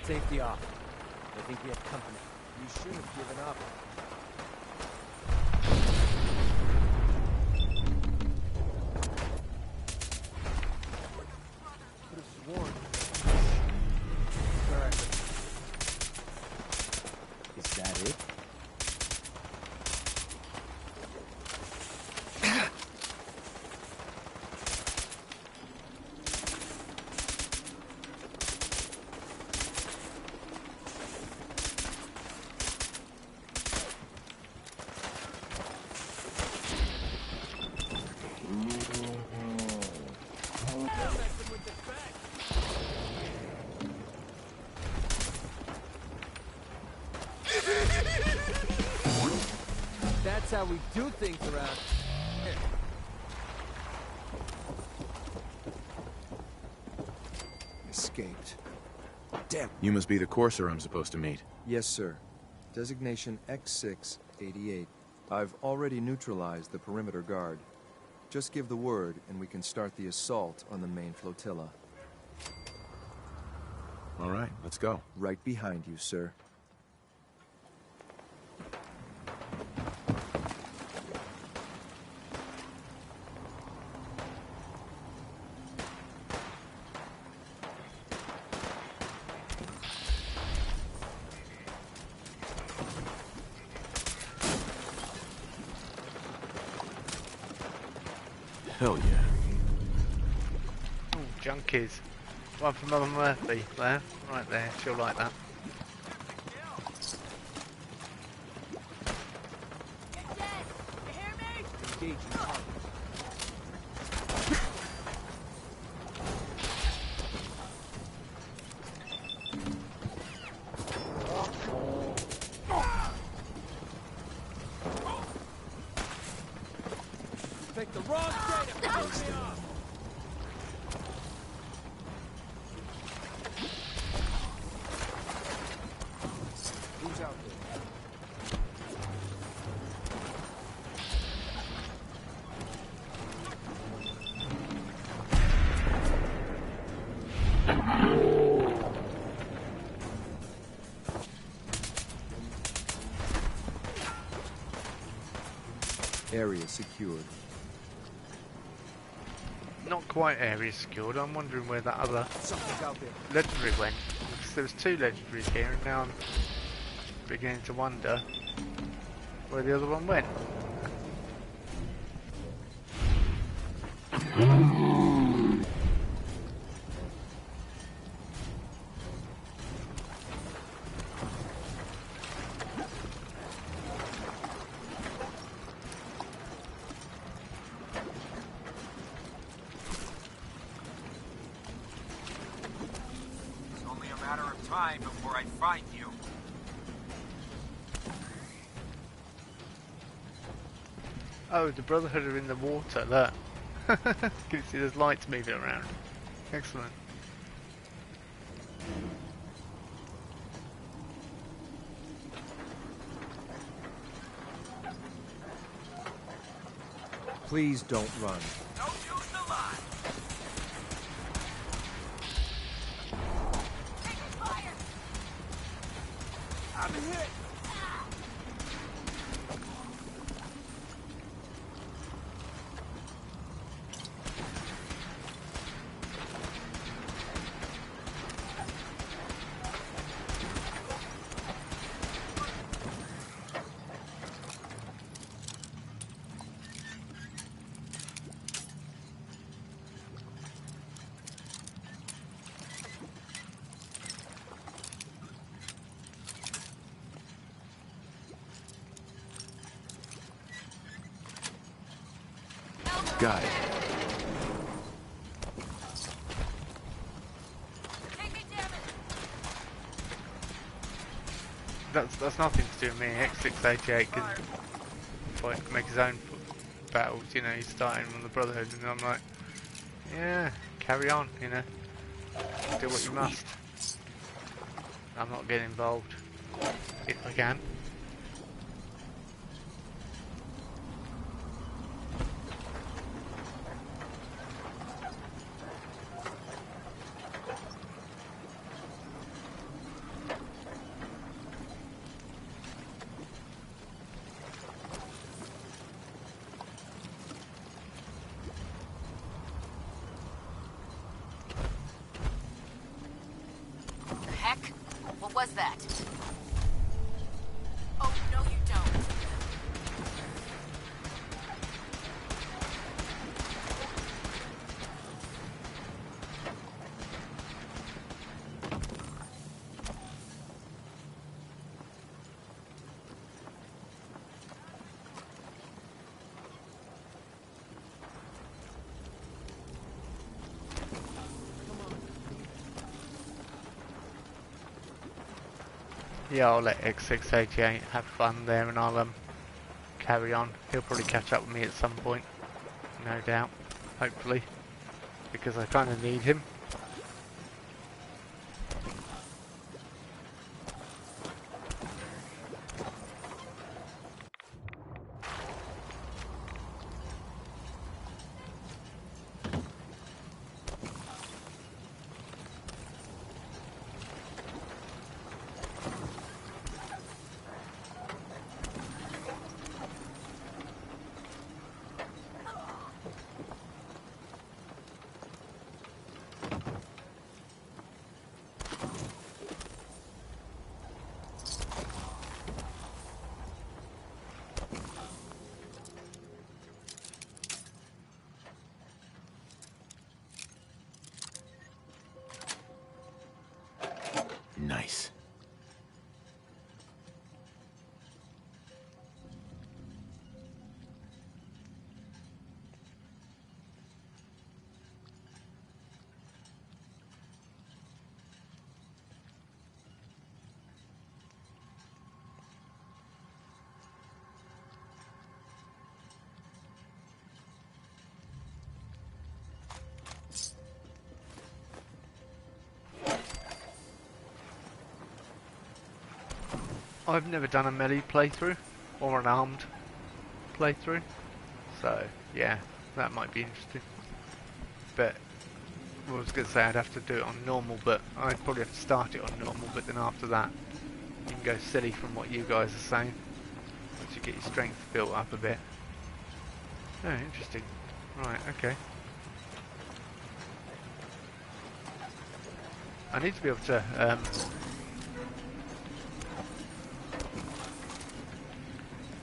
S21: Safety off. I think we have company.
S20: You should have given up.
S21: Could have sworn.
S14: Is that it?
S21: That's how we do things around here.
S20: Escaped. Damn.
S11: You must be the courser I'm supposed to meet.
S20: Yes, sir. Designation X688. I've already neutralized the perimeter guard. Just give the word, and we can start the assault on the main flotilla.
S11: All right, let's go.
S20: Right behind you, sir.
S11: Hell yeah.
S1: Oh, junkies. One from Mother Murphy there. Right there, she'll like that.
S21: Pick the wrong data.
S20: Who's out there? Area secured.
S1: Not quite area secured. I'm wondering where that other
S20: Something's out there.
S1: legendary went. Because there was two legendaries here, and now I'm beginning to wonder where the other one went.
S23: try before I find you.
S1: Oh, the Brotherhood are in the water, look. Can you see there's lights moving around? Excellent.
S20: Please don't run.
S23: Don't use the line. Taking fire. I'm hit.
S11: Got it.
S1: That's nothing to do with me. X688 can fight, make his own battles. You know, he's starting on the Brotherhood, and I'm like, yeah, carry on. You know, do what you must. I'm not getting involved if I can.
S22: What was that? Oh, no you don't.
S1: Yeah, I'll let X688 have fun there, and I'll carry on. He'll probably catch up with me at some point, no doubt, hopefully, because I kind of need him.
S11: Nice.
S1: I've never done a melee playthrough or an armed playthrough, so yeah, that might be interesting. But I was going to say I'd have to do it on normal, but I'd probably have to start it on normal, but then after that you can go silly from what you guys are saying once you get your strength built up a bit. Oh, interesting. Right, okay. I need to be able to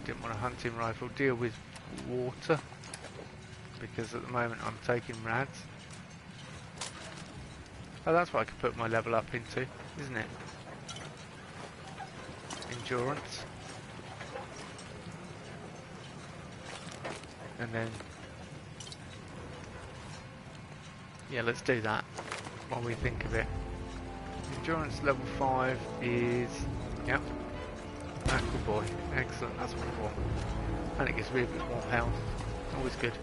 S1: didn't want a hunting rifle deal with water because at the moment I'm taking rads. Oh, that's what I could put my level up into, isn't it? Endurance. And then yeah, let's do that while we think of it. Endurance level 5 is... Yep. Ah, good boy. Excellent, that's what I want. And it gives me a bit more health. Always good.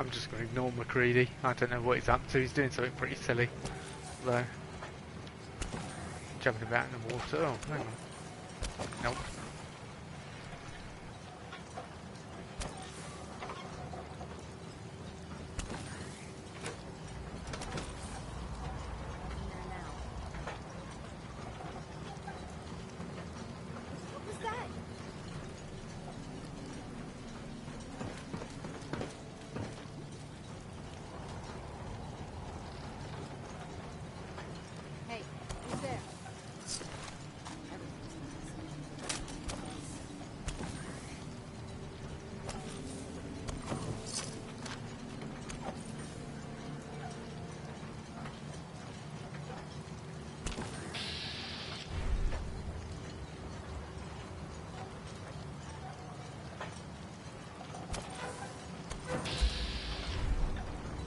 S1: I'm just going to ignore McCready. I don't know what he's up to. He's doing something pretty silly. Though. Jumping about in the water. Oh, hang on. Nope.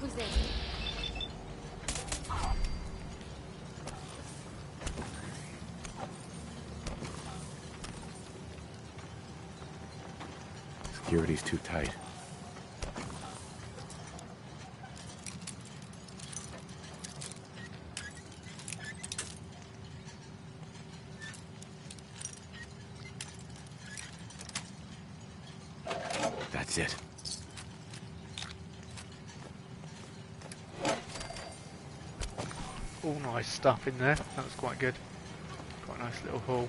S22: Who's there?
S11: Security's too tight. That's it.
S1: All nice stuff in there. That was quite good. Quite a nice little haul.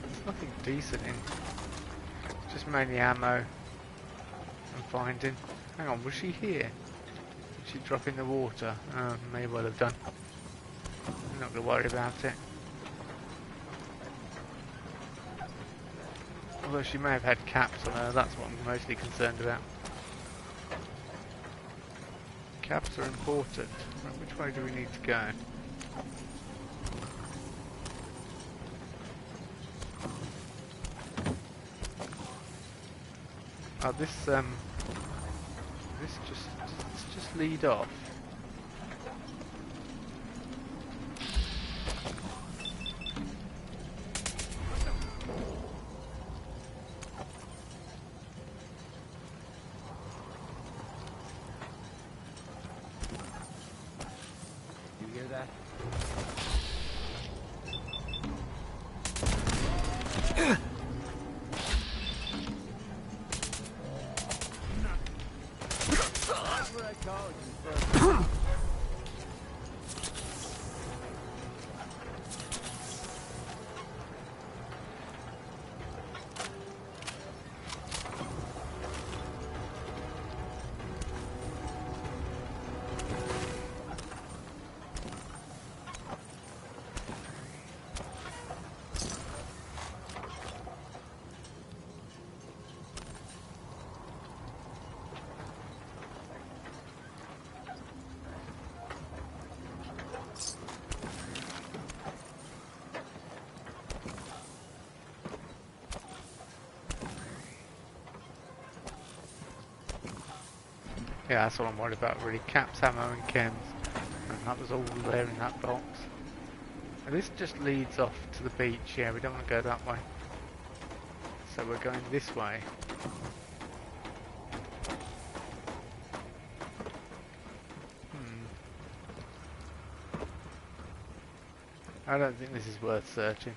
S1: There's nothing decent in. Just mainly ammo I'm finding. Hang on, was she here? Did she drop in the water? May well have done. I'm not going to worry about it. Although she may have had caps on her, that's what I'm mostly concerned about. Caps are important. Right, which way do we need to go? Oh, this just lead off.
S25: You hear that?
S1: Yeah, that's all I'm worried about really. Caps, ammo and chems. And that was all there in that box. And this just leads off to the beach. Yeah, we don't want to go that way. So we're going this way. I don't think this is worth searching.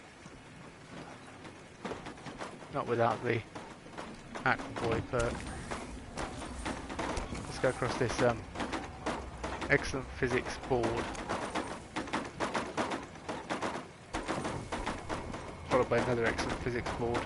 S1: Not without the Aquaboy perk. Let's go across this excellent physics board. Followed by another excellent physics board.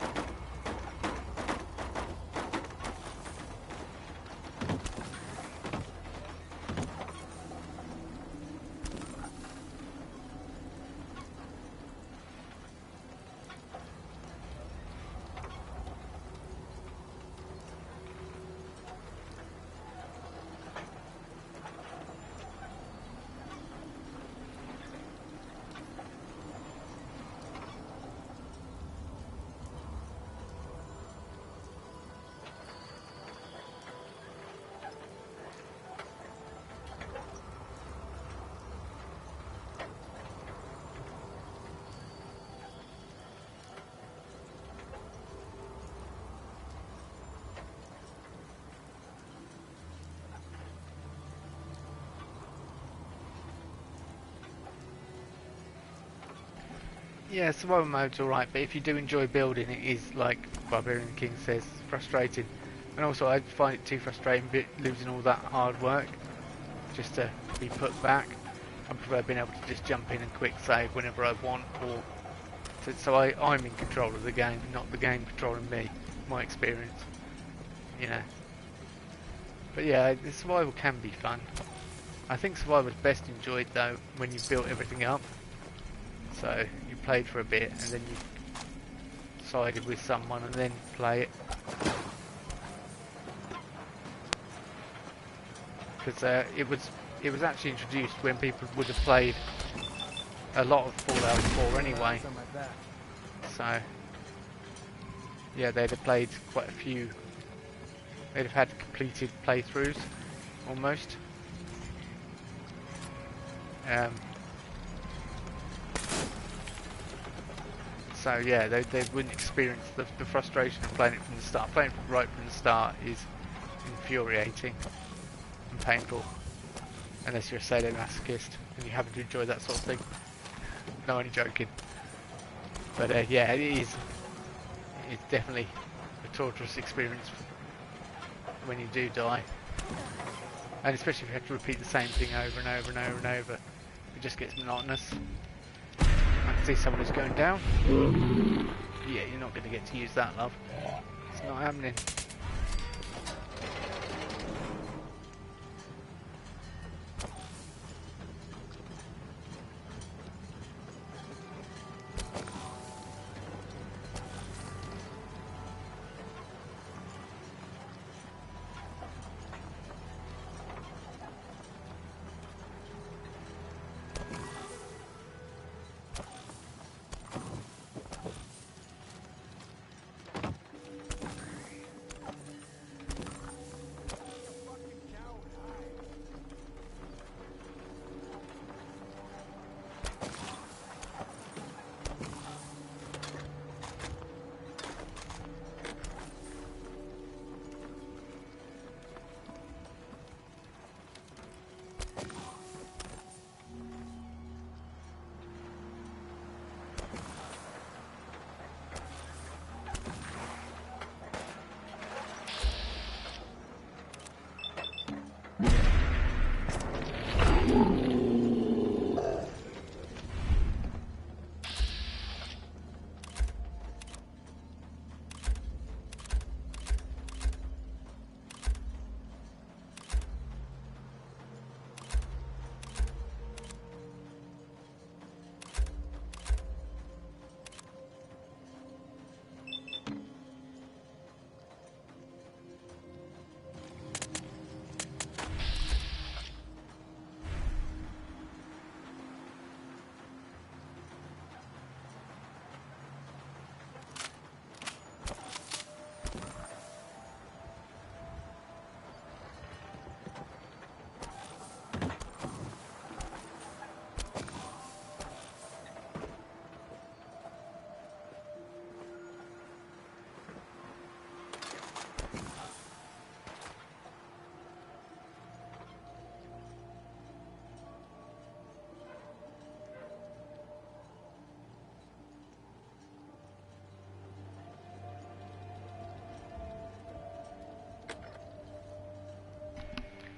S1: Yeah, survival mode's alright, but if you do enjoy building, it is, like Barbarian King says, frustrating. And also I find it too frustrating losing all that hard work just to be put back. I prefer being able to just jump in and quick save whenever I want, or so I'm in control of the game, not the game controlling me, my experience, you know. But yeah, the survival can be fun. I think survival's best enjoyed though when you've built everything up. So you played for a bit and then you sided with someone and then play it. Because it was actually introduced when people would have played a lot of Fallout 4 anyway. So yeah, they'd have played quite a few. They'd have had completed playthroughs almost. So yeah, they wouldn't experience the frustration of playing it from the start. Playing it right from the start is infuriating and painful, unless you're a sadomasochist and you happen to enjoy that sort of thing. No, only joking. But yeah, it's definitely a torturous experience when you do die, and especially if you have to repeat the same thing over and over and over and over. It just gets monotonous. I can see someone who's going down. Yeah, you're not going to get to use that, love. It's not happening.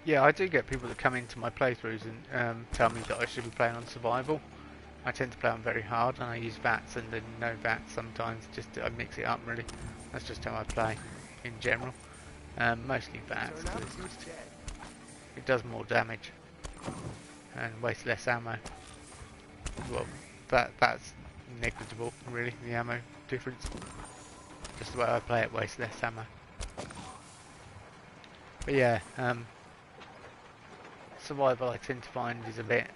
S1: Yeah, I do get people that come into my playthroughs and tell me that I should be playing on survival. I tend to play on very hard, and I use VATS and then no VATS sometimes. I mix it up really. That's just how I play in general. Mostly VATS. It does more damage and wastes less ammo. Well, that's negligible really. The ammo difference. Just the way I play it wastes less ammo. But yeah, survival I tend to find is a bit.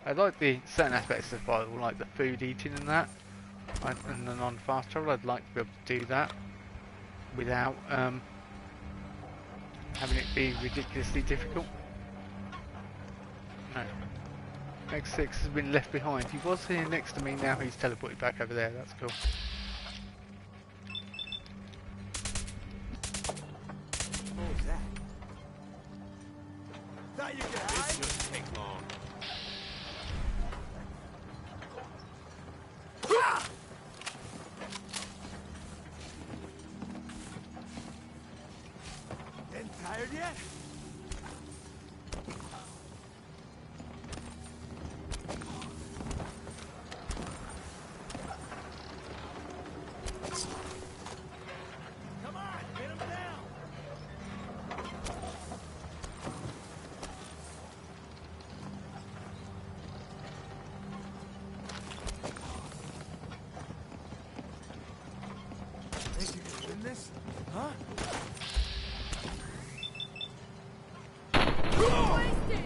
S1: I like the certain aspects of survival, like the food eating and that, and the non-fast travel. I'd like to be able to do that without having it be ridiculously difficult. No. X6 has been left behind. He was here next to me, now he's teleported back over there. That's cool.
S23: What was that? Thought you could hide? This shouldn't take long. Getting tired yet? Come on, get him down. Think you can win this? Huh? Wasted!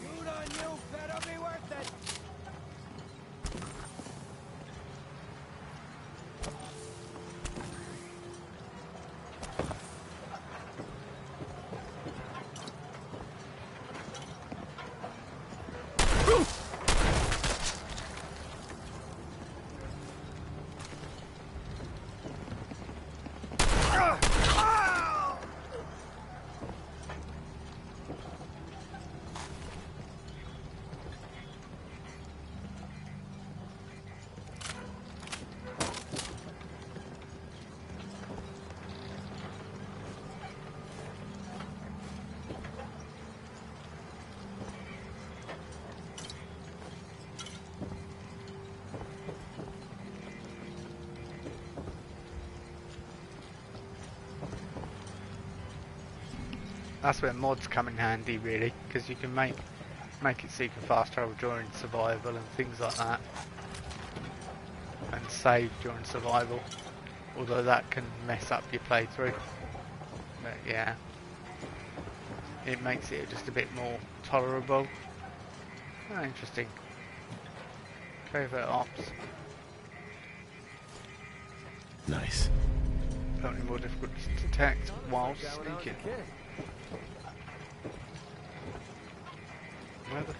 S23: Good on you, better be worth it!
S1: That's where mods come in handy really, because you can make it so you can fast travel during survival and things like that, and save during survival, although that can mess up your playthrough. But yeah, it makes it just a bit more tolerable. Oh, interesting. Covert ops.
S8: Nice.
S1: Apparently more difficult to detect while sneaking. Where the...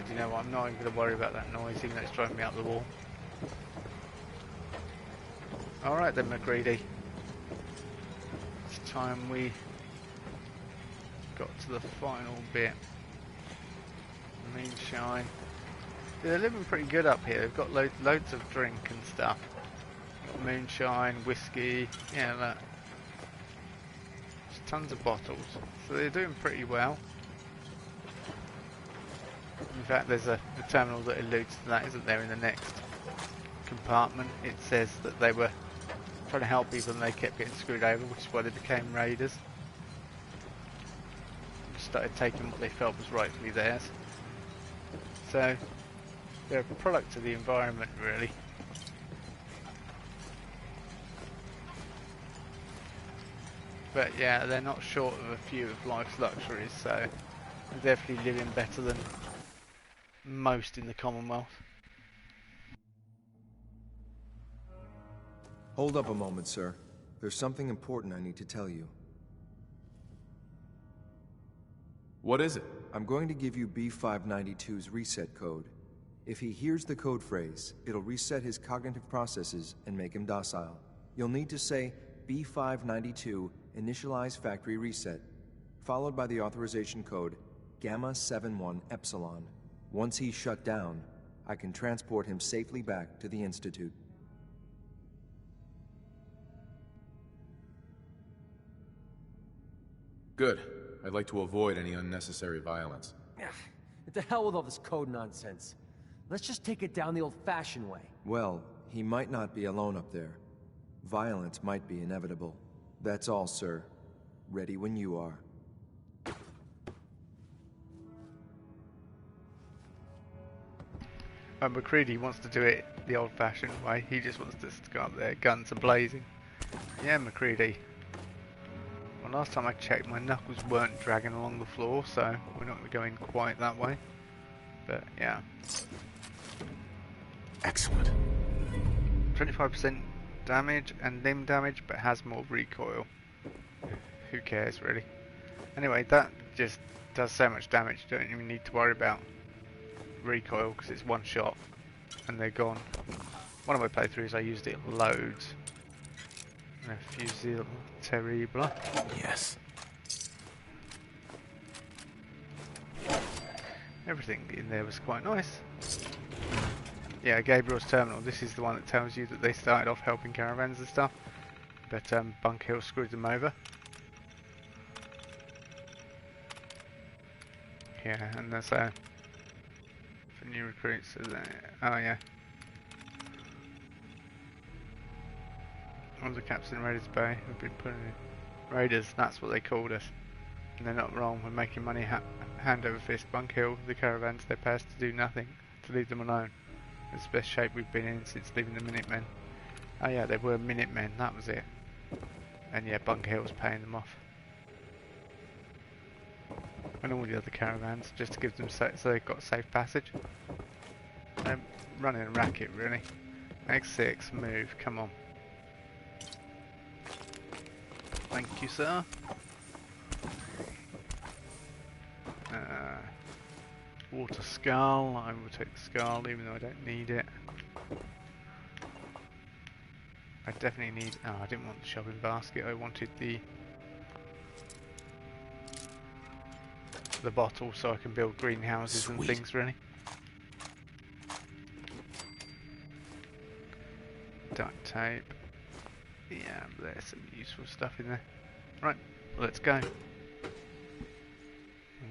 S1: do you know what? I'm not even going to worry about that noise, even though it's driving me out the wall. Alright then, McCready. It's time we got to the final bit. Moonshine. They're living pretty good up here. They've got loads of drink and stuff. Got moonshine, whiskey, yeah, that. There's tons of bottles. So they're doing pretty well. In fact, there's a terminal that alludes to that, isn't there, in the next compartment. It says that they were trying to help people and they kept getting screwed over, which is why they became raiders. Started taking what they felt was rightfully theirs. So they're a product of the environment, really. But yeah, they're not short of a few of life's luxuries, so they're definitely living better than most in the Commonwealth.
S20: Hold up a moment, sir. There's something important I need to tell you.
S11: What is it?
S20: I'm going to give you B592's reset code. If he hears the code phrase, it'll reset his cognitive processes and make him docile. You'll need to say B592 initialize factory reset, followed by the authorization code Gamma 71 Epsilon. Once he's shut down, I can transport him safely back to the Institute.
S11: Good. I'd like to avoid any unnecessary violence.
S25: What the hell with all this code nonsense? Let's just take it down the old-fashioned way.
S20: Well, he might not be alone up there. Violence might be inevitable. That's all, sir. Ready when you are.
S1: McCready wants to do it the old-fashioned way. He just wants us to go up there, guns are blazing. Yeah, McCready. Well, last time I checked, my knuckles weren't dragging along the floor, so we're not going to go in quite that way. But yeah.
S11: Excellent.
S1: 25% damage and limb damage, but has more recoil. Who cares, really? Anyway, that just does so much damage, you don't even need to worry about recoil, because it's one shot and they're gone. One of my playthroughs I used it loads. Fusil terrible.
S11: Yes.
S1: Everything in there was quite nice. Yeah, Gabriel's Terminal. This is the one that tells you that they started off helping caravans and stuff, but Bunk Hill screwed them over. Yeah, and that's for new recruits. Oh yeah. One of the caps in Raiders Bay have been put in. Raiders, that's what they called us. And they're not wrong. We're making money hand over fist. Bunk Hill, the caravans, they pay us to do nothing, to leave them alone. It's the best shape we've been in since leaving the Minutemen. Oh yeah, they were Minutemen, that was it. And yeah, Bunk Hill's paying them off. And all the other caravans, just to give them so they've got safe passage. They're running a racket, really. X6, move, come on. Thank you, sir. Water skull, I will take the skull even though I don't need it. I definitely need, oh, I didn't want the shopping basket, I wanted the bottle so I can build greenhouses and things, really. Duct tape. Yeah, there's some useful stuff in there. Right, let's go.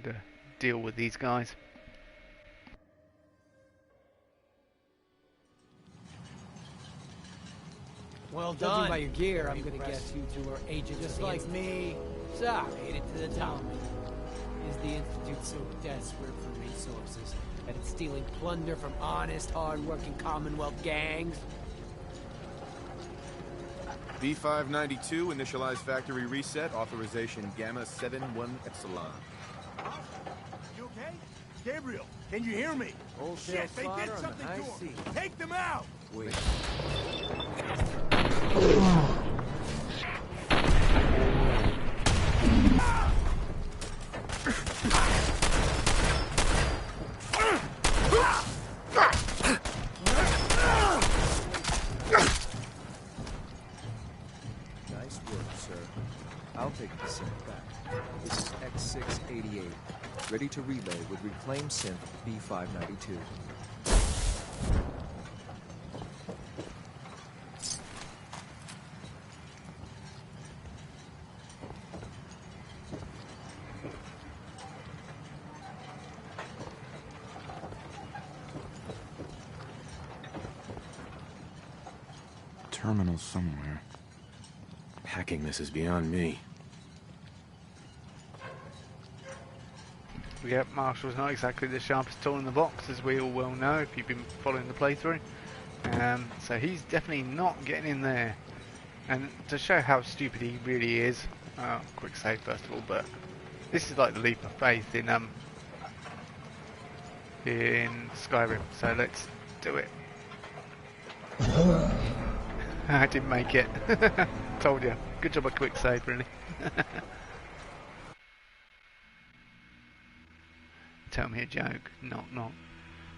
S1: And deal with these guys.
S23: Well
S25: Judging
S23: done.
S25: by your gear, I'm
S23: gonna
S25: guess
S23: you two are agents just of the like Institute. me.
S25: So,
S23: Made it to the top. Is the Institute so desperate for resources that it's stealing plunder from honest, hard-working Commonwealth gangs?
S11: B592, initialize factory reset, authorization Gamma 71 Epsilon.
S23: You okay? Gabriel, can you hear me?
S25: Wholesale
S23: Shit, they
S25: slaughter
S23: did
S25: on the
S23: something
S25: high
S23: to him.
S25: seas.
S23: Take them out!
S25: Wait.
S20: Nice work, sir. I'll take the synth back. This is X688, ready to relay with reclaimed synth B592.
S11: Terminal somewhere. Hacking this is beyond me.
S1: Yep, Marshal's not exactly the sharpest tool in the box, as we all well know if you've been following the playthrough. So he's definitely not getting in there. And to show how stupid he really is, quick save first of all, but this is like the leap of faith in Skyrim, so let's do it. I didn't make it. Told you. Good job, a quick save, really. Tell me a joke. Knock, knock.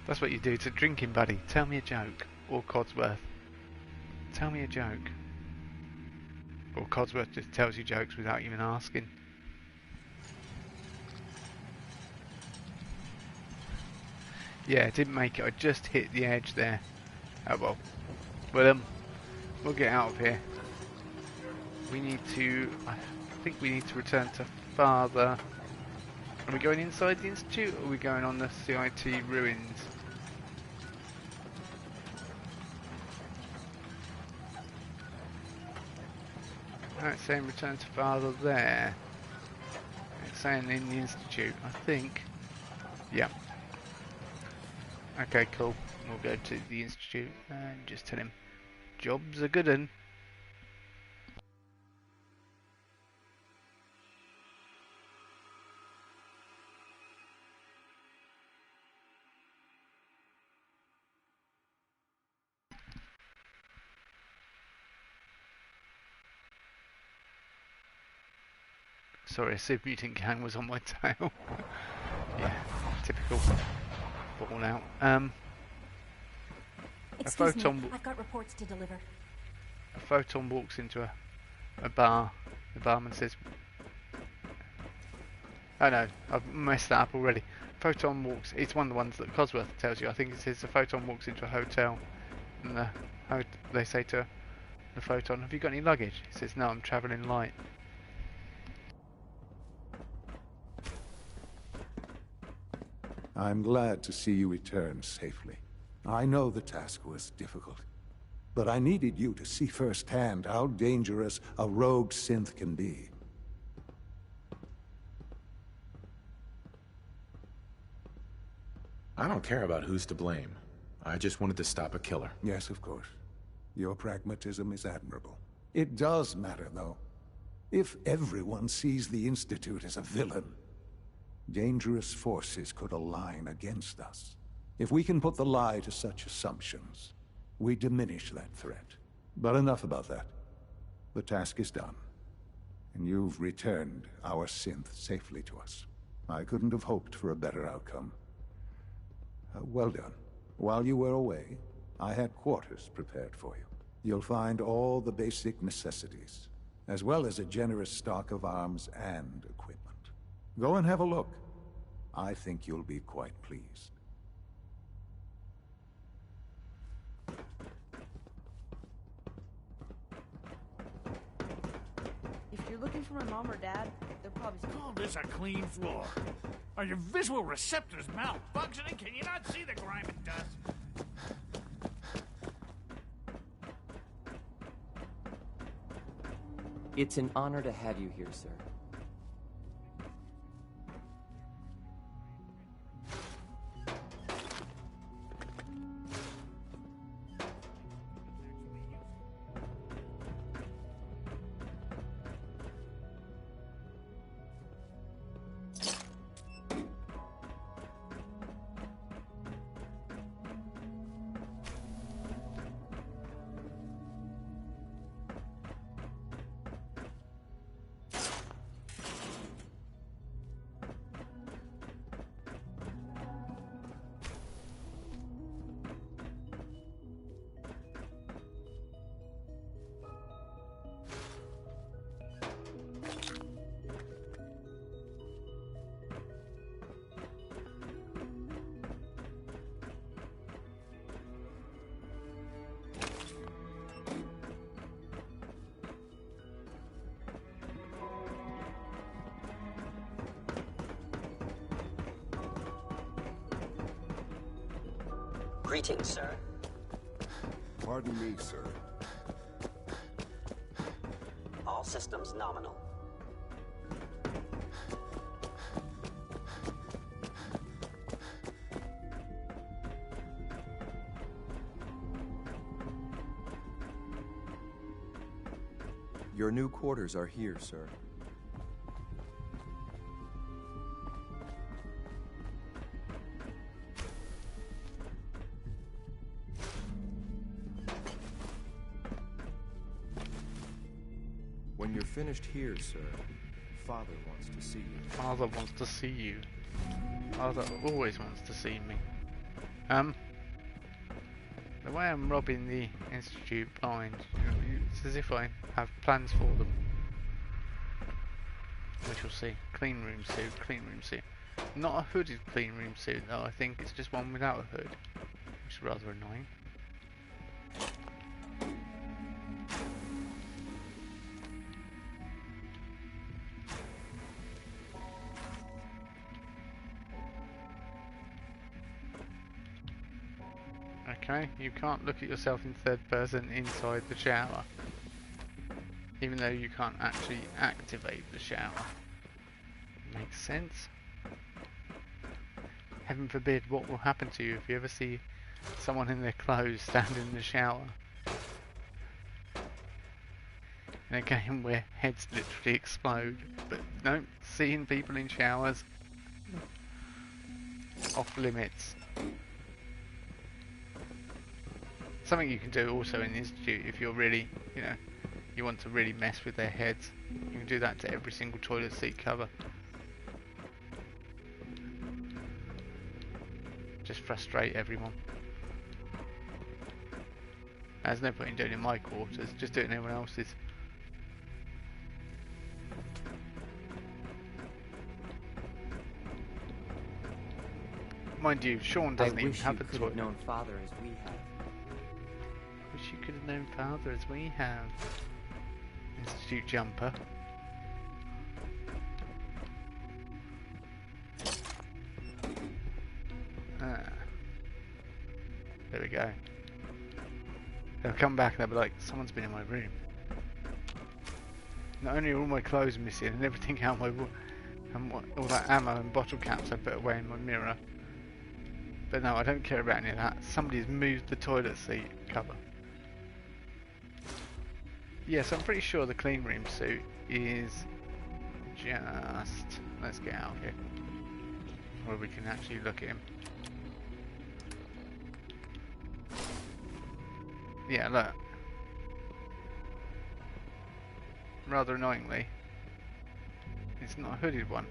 S1: That's what you do to drinking buddy. Tell me a joke. Or Codsworth. Tell me a joke. Or Codsworth just tells you jokes without even asking. Yeah, didn't make it. I just hit the edge there. Oh well. Well, we'll get out of here. We need to... I think we need to return to Father. Are we going inside the Institute, or are we going on the CIT ruins? It's saying return to Father there. It's saying in the Institute, I think. Yeah. Okay, cool. We'll go to the Institute and just tell him job's a good un. Sorry, a Super Mutant Gang was on my tail. Yeah, typical. Fallout.
S22: Excuse me, I've got reports to deliver.
S1: A photon walks into a bar. The barman says... Oh no, I've messed that up already. Photon walks... It's one of the ones that Cosworth tells you. I think it says the photon walks into a hotel. And they say to the photon, have you got any luggage? He says, no, I'm travelling light.
S18: I'm glad to see you return safely. I know the task was difficult, but I needed you to see firsthand how dangerous a rogue synth can be.
S11: I don't care about who's to blame. I just wanted to stop a killer.
S18: Yes, of course. Your pragmatism is admirable. It does matter, though. If everyone sees the Institute as a villain, dangerous forces could align against us. If we can put the lie to such assumptions, we diminish that threat. But enough about that. The task is done, and you've returned our synth safely to us. I couldn't have hoped for a better outcome. Well done. While you were away, I had quarters prepared for you. You'll find all the basic necessities, as well as a generous stock of arms and equipment. Go and have a look. I think you'll be quite pleased.
S3: If you're looking for my mom or dad, they're probably...
S7: Call this a clean floor. Are your visual receptors malfunctioning? Can you not see the grime and dust?
S5: It's an honor to have you here, sir.
S4: Greetings, sir.
S2: Pardon me, sir.
S4: All systems nominal.
S20: Your new quarters are here, sir. When you're finished here, sir, Father wants to see you.
S1: Father wants to see you. Father always wants to see me. The way I'm robbing the Institute blind, it's as if I have plans for them. We shall see. Clean room suit, clean room suit. Not a hooded clean room suit though, I think it's just one without a hood, which is rather annoying. Okay, you can't look at yourself in third person inside the shower. Even though you can't actually activate the shower. Makes sense. Heaven forbid, what will happen to you if you ever see someone in their clothes stand in the shower? In a game where heads literally explode. But no, seeing people in showers, off limits. Something you can do also in the Institute if you're really, you want to really mess with their heads. You can do that to every single toilet seat cover. Just frustrate everyone. There's no point in doing it in my quarters, just do it in everyone else's. Mind you, Sean doesn't even have a toilet.
S5: I wish you could have known Father as we have.
S1: Wish you could have known Father as we have. Institute jumper. There we go. They'll come back and they'll be like, someone's been in my room. Not only are all my clothes missing and everything out my room, and all that ammo and bottle caps I put away in my mirror. But no, I don't care about any of that. Somebody's moved the toilet seat cover. Yes, I'm pretty sure the clean room suit is just... Let's get out of here. Where we can actually look at him. Yeah, look. Rather annoyingly, it's not a hooded one.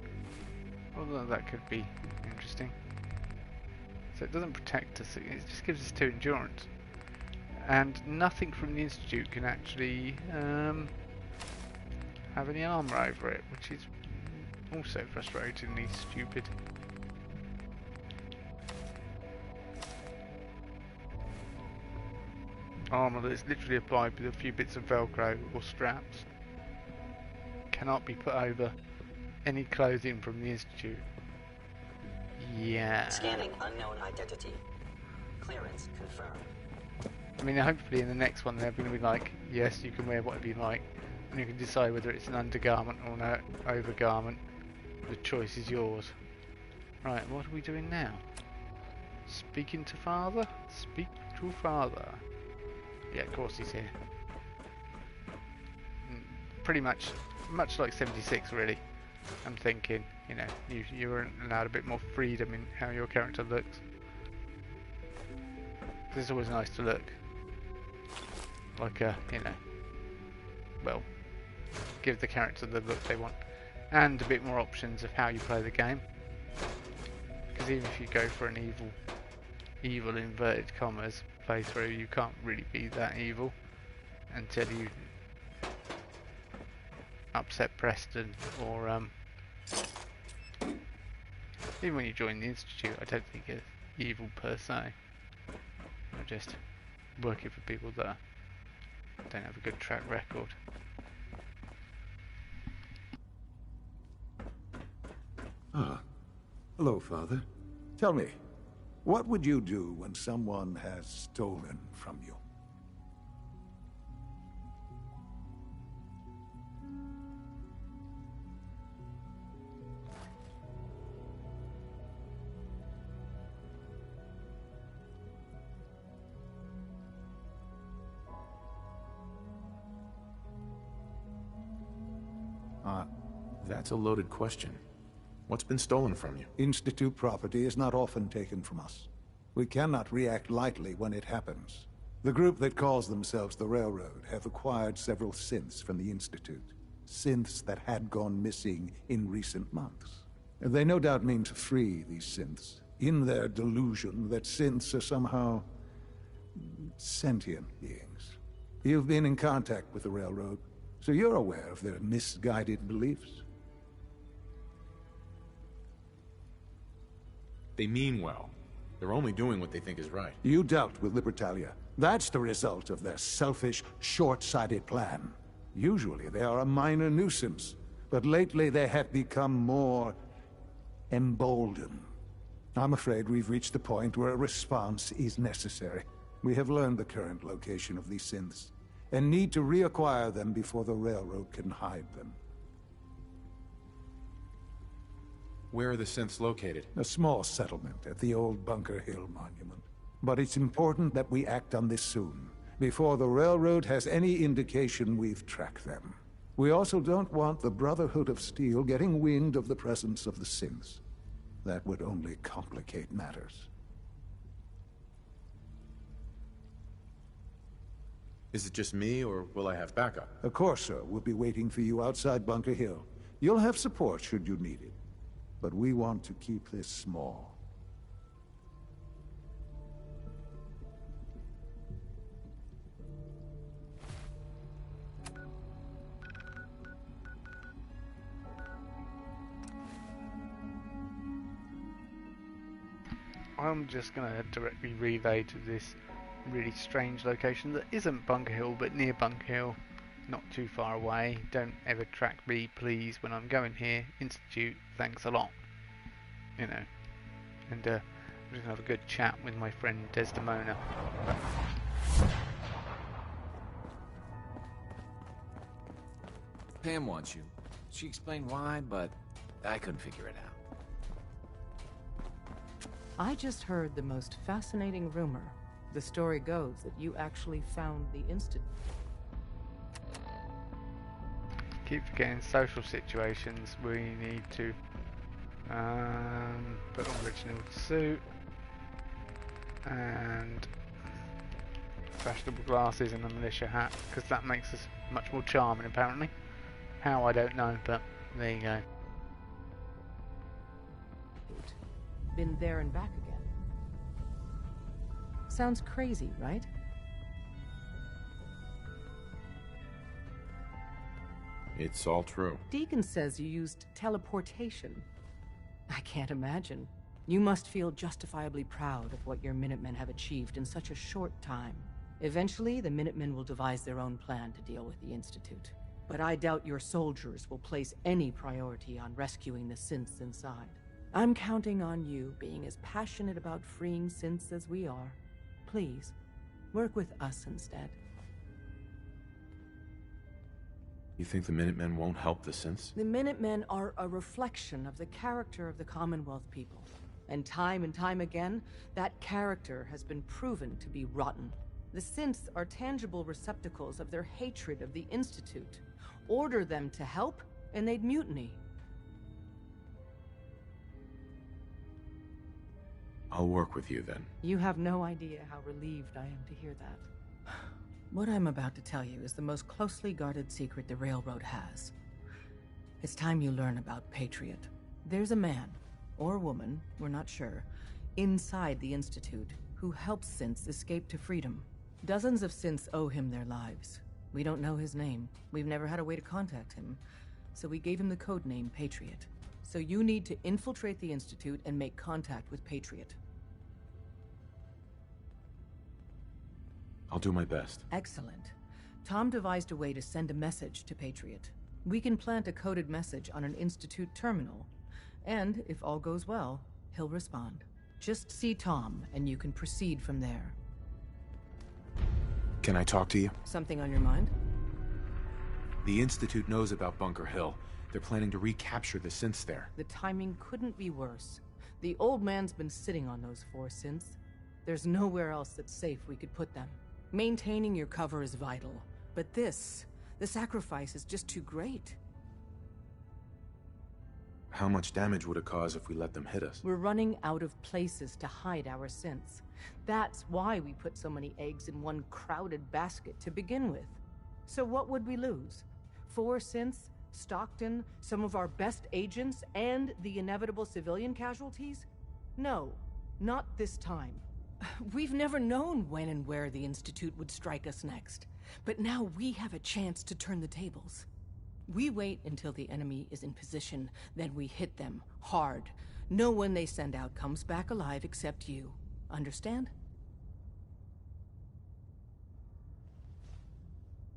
S1: Although that could be interesting. So it doesn't protect us, it just gives us 2 endurance. And nothing from the Institute can actually have any armor over it, which is also frustratingly stupid. Armor that is literally applied with a few bits of Velcro or straps cannot be put over any clothing from the Institute. Yeah.
S4: Scanning unknown identity. Clearance confirmed.
S1: I mean, hopefully in the next one they're going to be like, yes, you can wear whatever you like, and you can decide whether it's an undergarment or an overgarment. The choice is yours. Right, what are we doing now? Speaking to Father? Speak to Father. Yeah, of course he's here. Pretty much like 76 really. I'm thinking, you were allowed a bit more freedom in how your character looks. It's always nice to look like well, give the character the look they want, and a bit more options of how you play the game. Because even if you go for an evil inverted commas playthrough, you can't really be that evil until you upset Preston or even when you join the Institute. I don't think it's evil per se. You're just working for people that don't have a good track record.
S18: Ah, hello, Father. Tell me, what would you do when someone has stolen from you?
S8: That's a loaded question. What's been stolen from you?
S18: Institute property is not often taken from us. We cannot react lightly when it happens. The group that calls themselves the Railroad have acquired several synths from the Institute. Synths that had gone missing in recent months. They no doubt mean to free these synths, in their delusion that synths are somehow sentient beings. You've been in contact with the Railroad, so you're aware of their misguided beliefs.
S8: They mean well. They're only doing what they think is right.
S18: You dealt with Libertalia. That's the result of their selfish, short-sighted plan. Usually they are a minor nuisance, but lately they have become more emboldened. I'm afraid we've reached the point where a response is necessary. We have learned the current location of these synths, and need to reacquire them before the Railroad can hide them.
S8: Where are the synths located?
S18: A small settlement at the old Bunker Hill Monument. But it's important that we act on this soon, before the Railroad has any indication we've tracked them. We also don't want the Brotherhood of Steel getting wind of the presence of the synths. That would only complicate matters.
S8: Is it just me, or will I have backup?
S18: A Corso will be waiting for you outside Bunker Hill. You'll have support should you need it. But we want to keep this small.
S1: I'm just going to directly relay to this really strange location that isn't Bunker Hill but near Bunker Hill, not too far away. Don't ever track me please when I'm going here. Institute, thanks a lot. You know, and I'm just going to have a good chat with my friend Desdemona.
S9: Pam wants you. She explained why, but I couldn't figure it out.
S10: I just heard the most fascinating rumor. The story goes that you actually found the Institute.
S1: Keep forgetting social situations. We need to put on original suit and fashionable glasses and a militia hat, because that makes us much more charming apparently. How, I don't know, but there you go.
S10: Been there and back again. Sounds crazy, right?
S8: It's all true.
S10: Deacon says you used teleportation. I can't imagine. You must feel justifiably proud of what your Minutemen have achieved in such a short time. Eventually, the Minutemen will devise their own plan to deal with the Institute. But I doubt your soldiers will place any priority on rescuing the synths inside. I'm counting on you being as passionate about freeing synths as we are. Please, work with us instead.
S8: You think the Minutemen won't help the synths?
S10: The Minutemen are a reflection of the character of the Commonwealth people. And time again, that character has been proven to be rotten. The synths are tangible receptacles of their hatred of the Institute. Order them to help, and they'd mutiny.
S8: I'll work with you then.
S10: You have no idea how relieved I am to hear that. What I'm about to tell you is the most closely guarded secret the Railroad has. It's time you learn about Patriot. There's a man, or woman, we're not sure, inside the Institute who helps synths escape to freedom. Dozens of synths owe him their lives. We don't know his name. We've never had a way to contact him. So we gave him the codename Patriot. So you need to infiltrate the Institute and make contact with Patriot.
S8: I'll do my best.
S10: Excellent. Tom devised a way to send a message to Patriot. We can plant a coded message on an Institute terminal. And, if all goes well, he'll respond. Just see Tom, and you can proceed from there.
S11: Can I talk to you?
S10: Something on your mind?
S11: The Institute knows about Bunker Hill. They're planning to recapture the synths there.
S10: The timing couldn't be worse. The old man's been sitting on those 4 synths. There's nowhere else that's safe we could put them. Maintaining your cover is vital. But the sacrifice is just too great.
S11: How much damage would it cause if we let them hit us?
S10: We're running out of places to hide our synths. That's why we put so many eggs in one crowded basket to begin with. So what would we lose? 4 synths, Stockton, some of our best agents, and the inevitable civilian casualties? No, Not this time. We've never known when and where the Institute would strike us next. But now we have a chance to turn the tables. We wait until the enemy is in position, then we hit them hard. No one they send out comes back alive except you. Understand?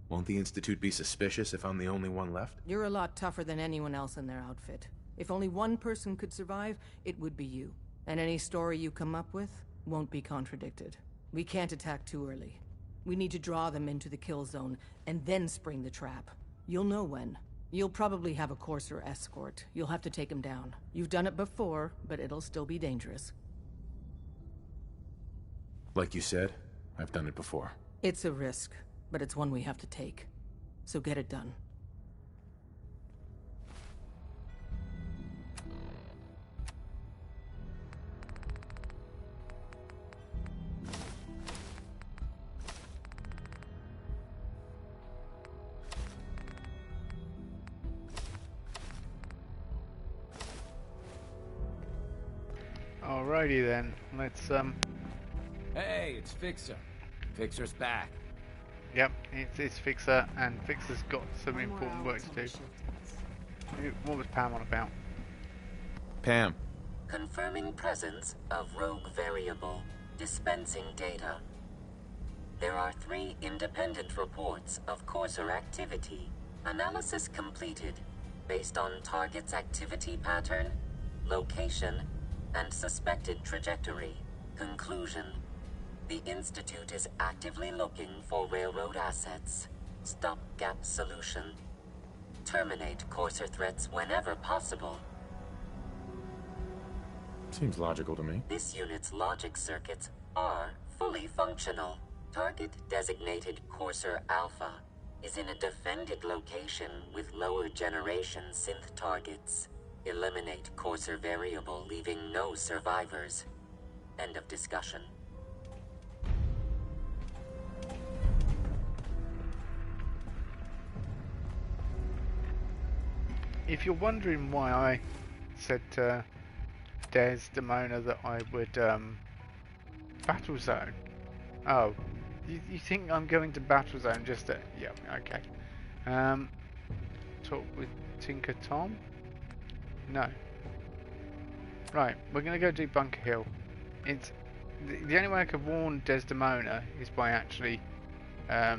S8: Won't the Institute be suspicious if I'm the only one left?
S10: You're a lot tougher than anyone else in their outfit. If only one person could survive, it would be you. And any story you come up with won't be contradicted. We can't attack too early. We need to draw them into the kill zone, and then spring the trap. You'll know when. You'll probably have a Courser escort. You'll have to take him down. You've done it before, but it'll still be dangerous.
S8: Like you said, I've done it before.
S10: It's a risk, but it's one we have to take. So get it done.
S1: Alrighty then, let's
S25: Hey, it's Fixer. Fixer's back.
S1: Yep, it's Fixer, and Fixer's got some important work to do. What was Pam on about?
S8: Pam.
S12: Confirming presence of rogue variable. Dispensing data. There are 3 independent reports of Courser activity. Analysis completed. Based on target's activity pattern, location, and suspected trajectory. Conclusion. The Institute is actively looking for railroad assets. Stopgap solution. Terminate Courser threats whenever possible.
S8: Seems logical to me.
S12: This unit's logic circuits are fully functional. Target designated Courser Alpha is in a defended location with lower generation synth targets. Eliminate Courser variable, leaving no survivors. End of discussion.
S1: If you're wondering why I said to Desdemona that I would battle zone, oh, you think I'm going to battle zone just to, yeah, okay. Talk with Tinker Tom? No. Right, we're gonna go do Bunker Hill. It's the only way I could warn Desdemona is by actually, yeah,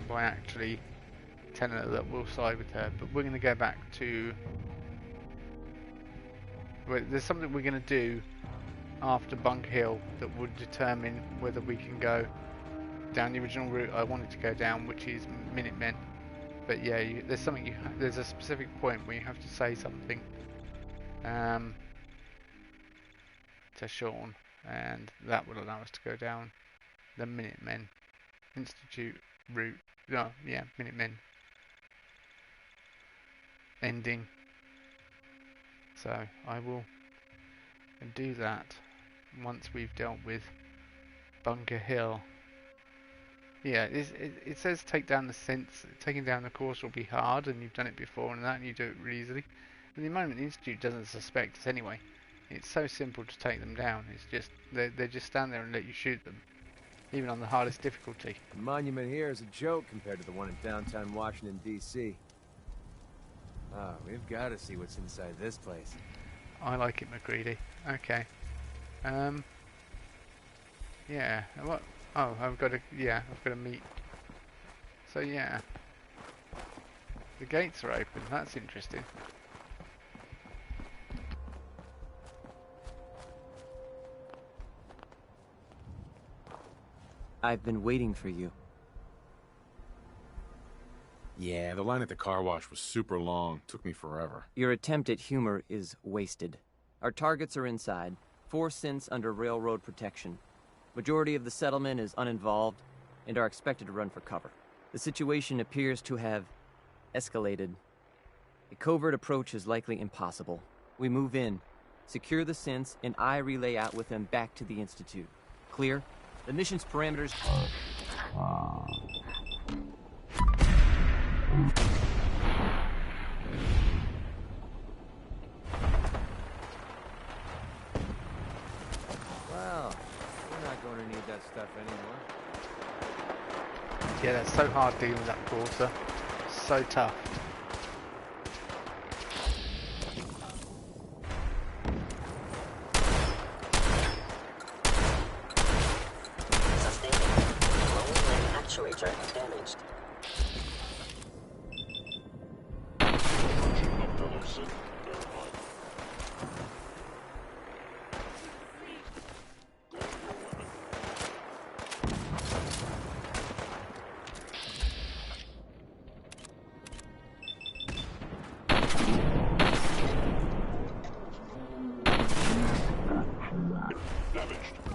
S1: by actually telling her that we'll side with her. But we're gonna go back to. Well, there's something we're gonna do after Bunker Hill that would determine whether we can go down the original route I wanted to go down, which is Minutemen. But yeah, there's something there's a specific point where you have to say something to Sean, and that will allow us to go down the Minutemen Institute route. No, yeah, Minutemen ending. So I will do that once we've dealt with Bunker Hill. Yeah, it says take down the synths. Taking down the course will be hard, and you've done it before and that, and you do it really easily. At the moment, the Institute doesn't suspect us anyway. It's so simple to take them down. It's just they just stand there and let you shoot them, even on the hardest difficulty.
S25: The monument here is a joke compared to the one in downtown Washington, D.C. Ah, we've got to see what's inside this place.
S1: I like it, McCready. Okay. Yeah. What? Oh, I've got to meet. So yeah, the gates are open. That's interesting.
S5: I've been waiting for you.
S8: Yeah, the line at the car wash was super long. Took me forever.
S5: Your attempt at humor is wasted. Our targets are inside. 4 synths under railroad protection. Majority of the settlement is uninvolved and are expected to run for cover. The situation appears to have escalated. A covert approach is likely impossible. We move in, secure the synths, and I relay out with them back to the Institute. Clear? The mission's parameters...
S25: Well, we're not going to need that stuff anymore.
S1: Yeah, that's so hard dealing with that quarter. So tough.
S4: Sustaining. Lower leg actuator damaged.
S2: Damaged.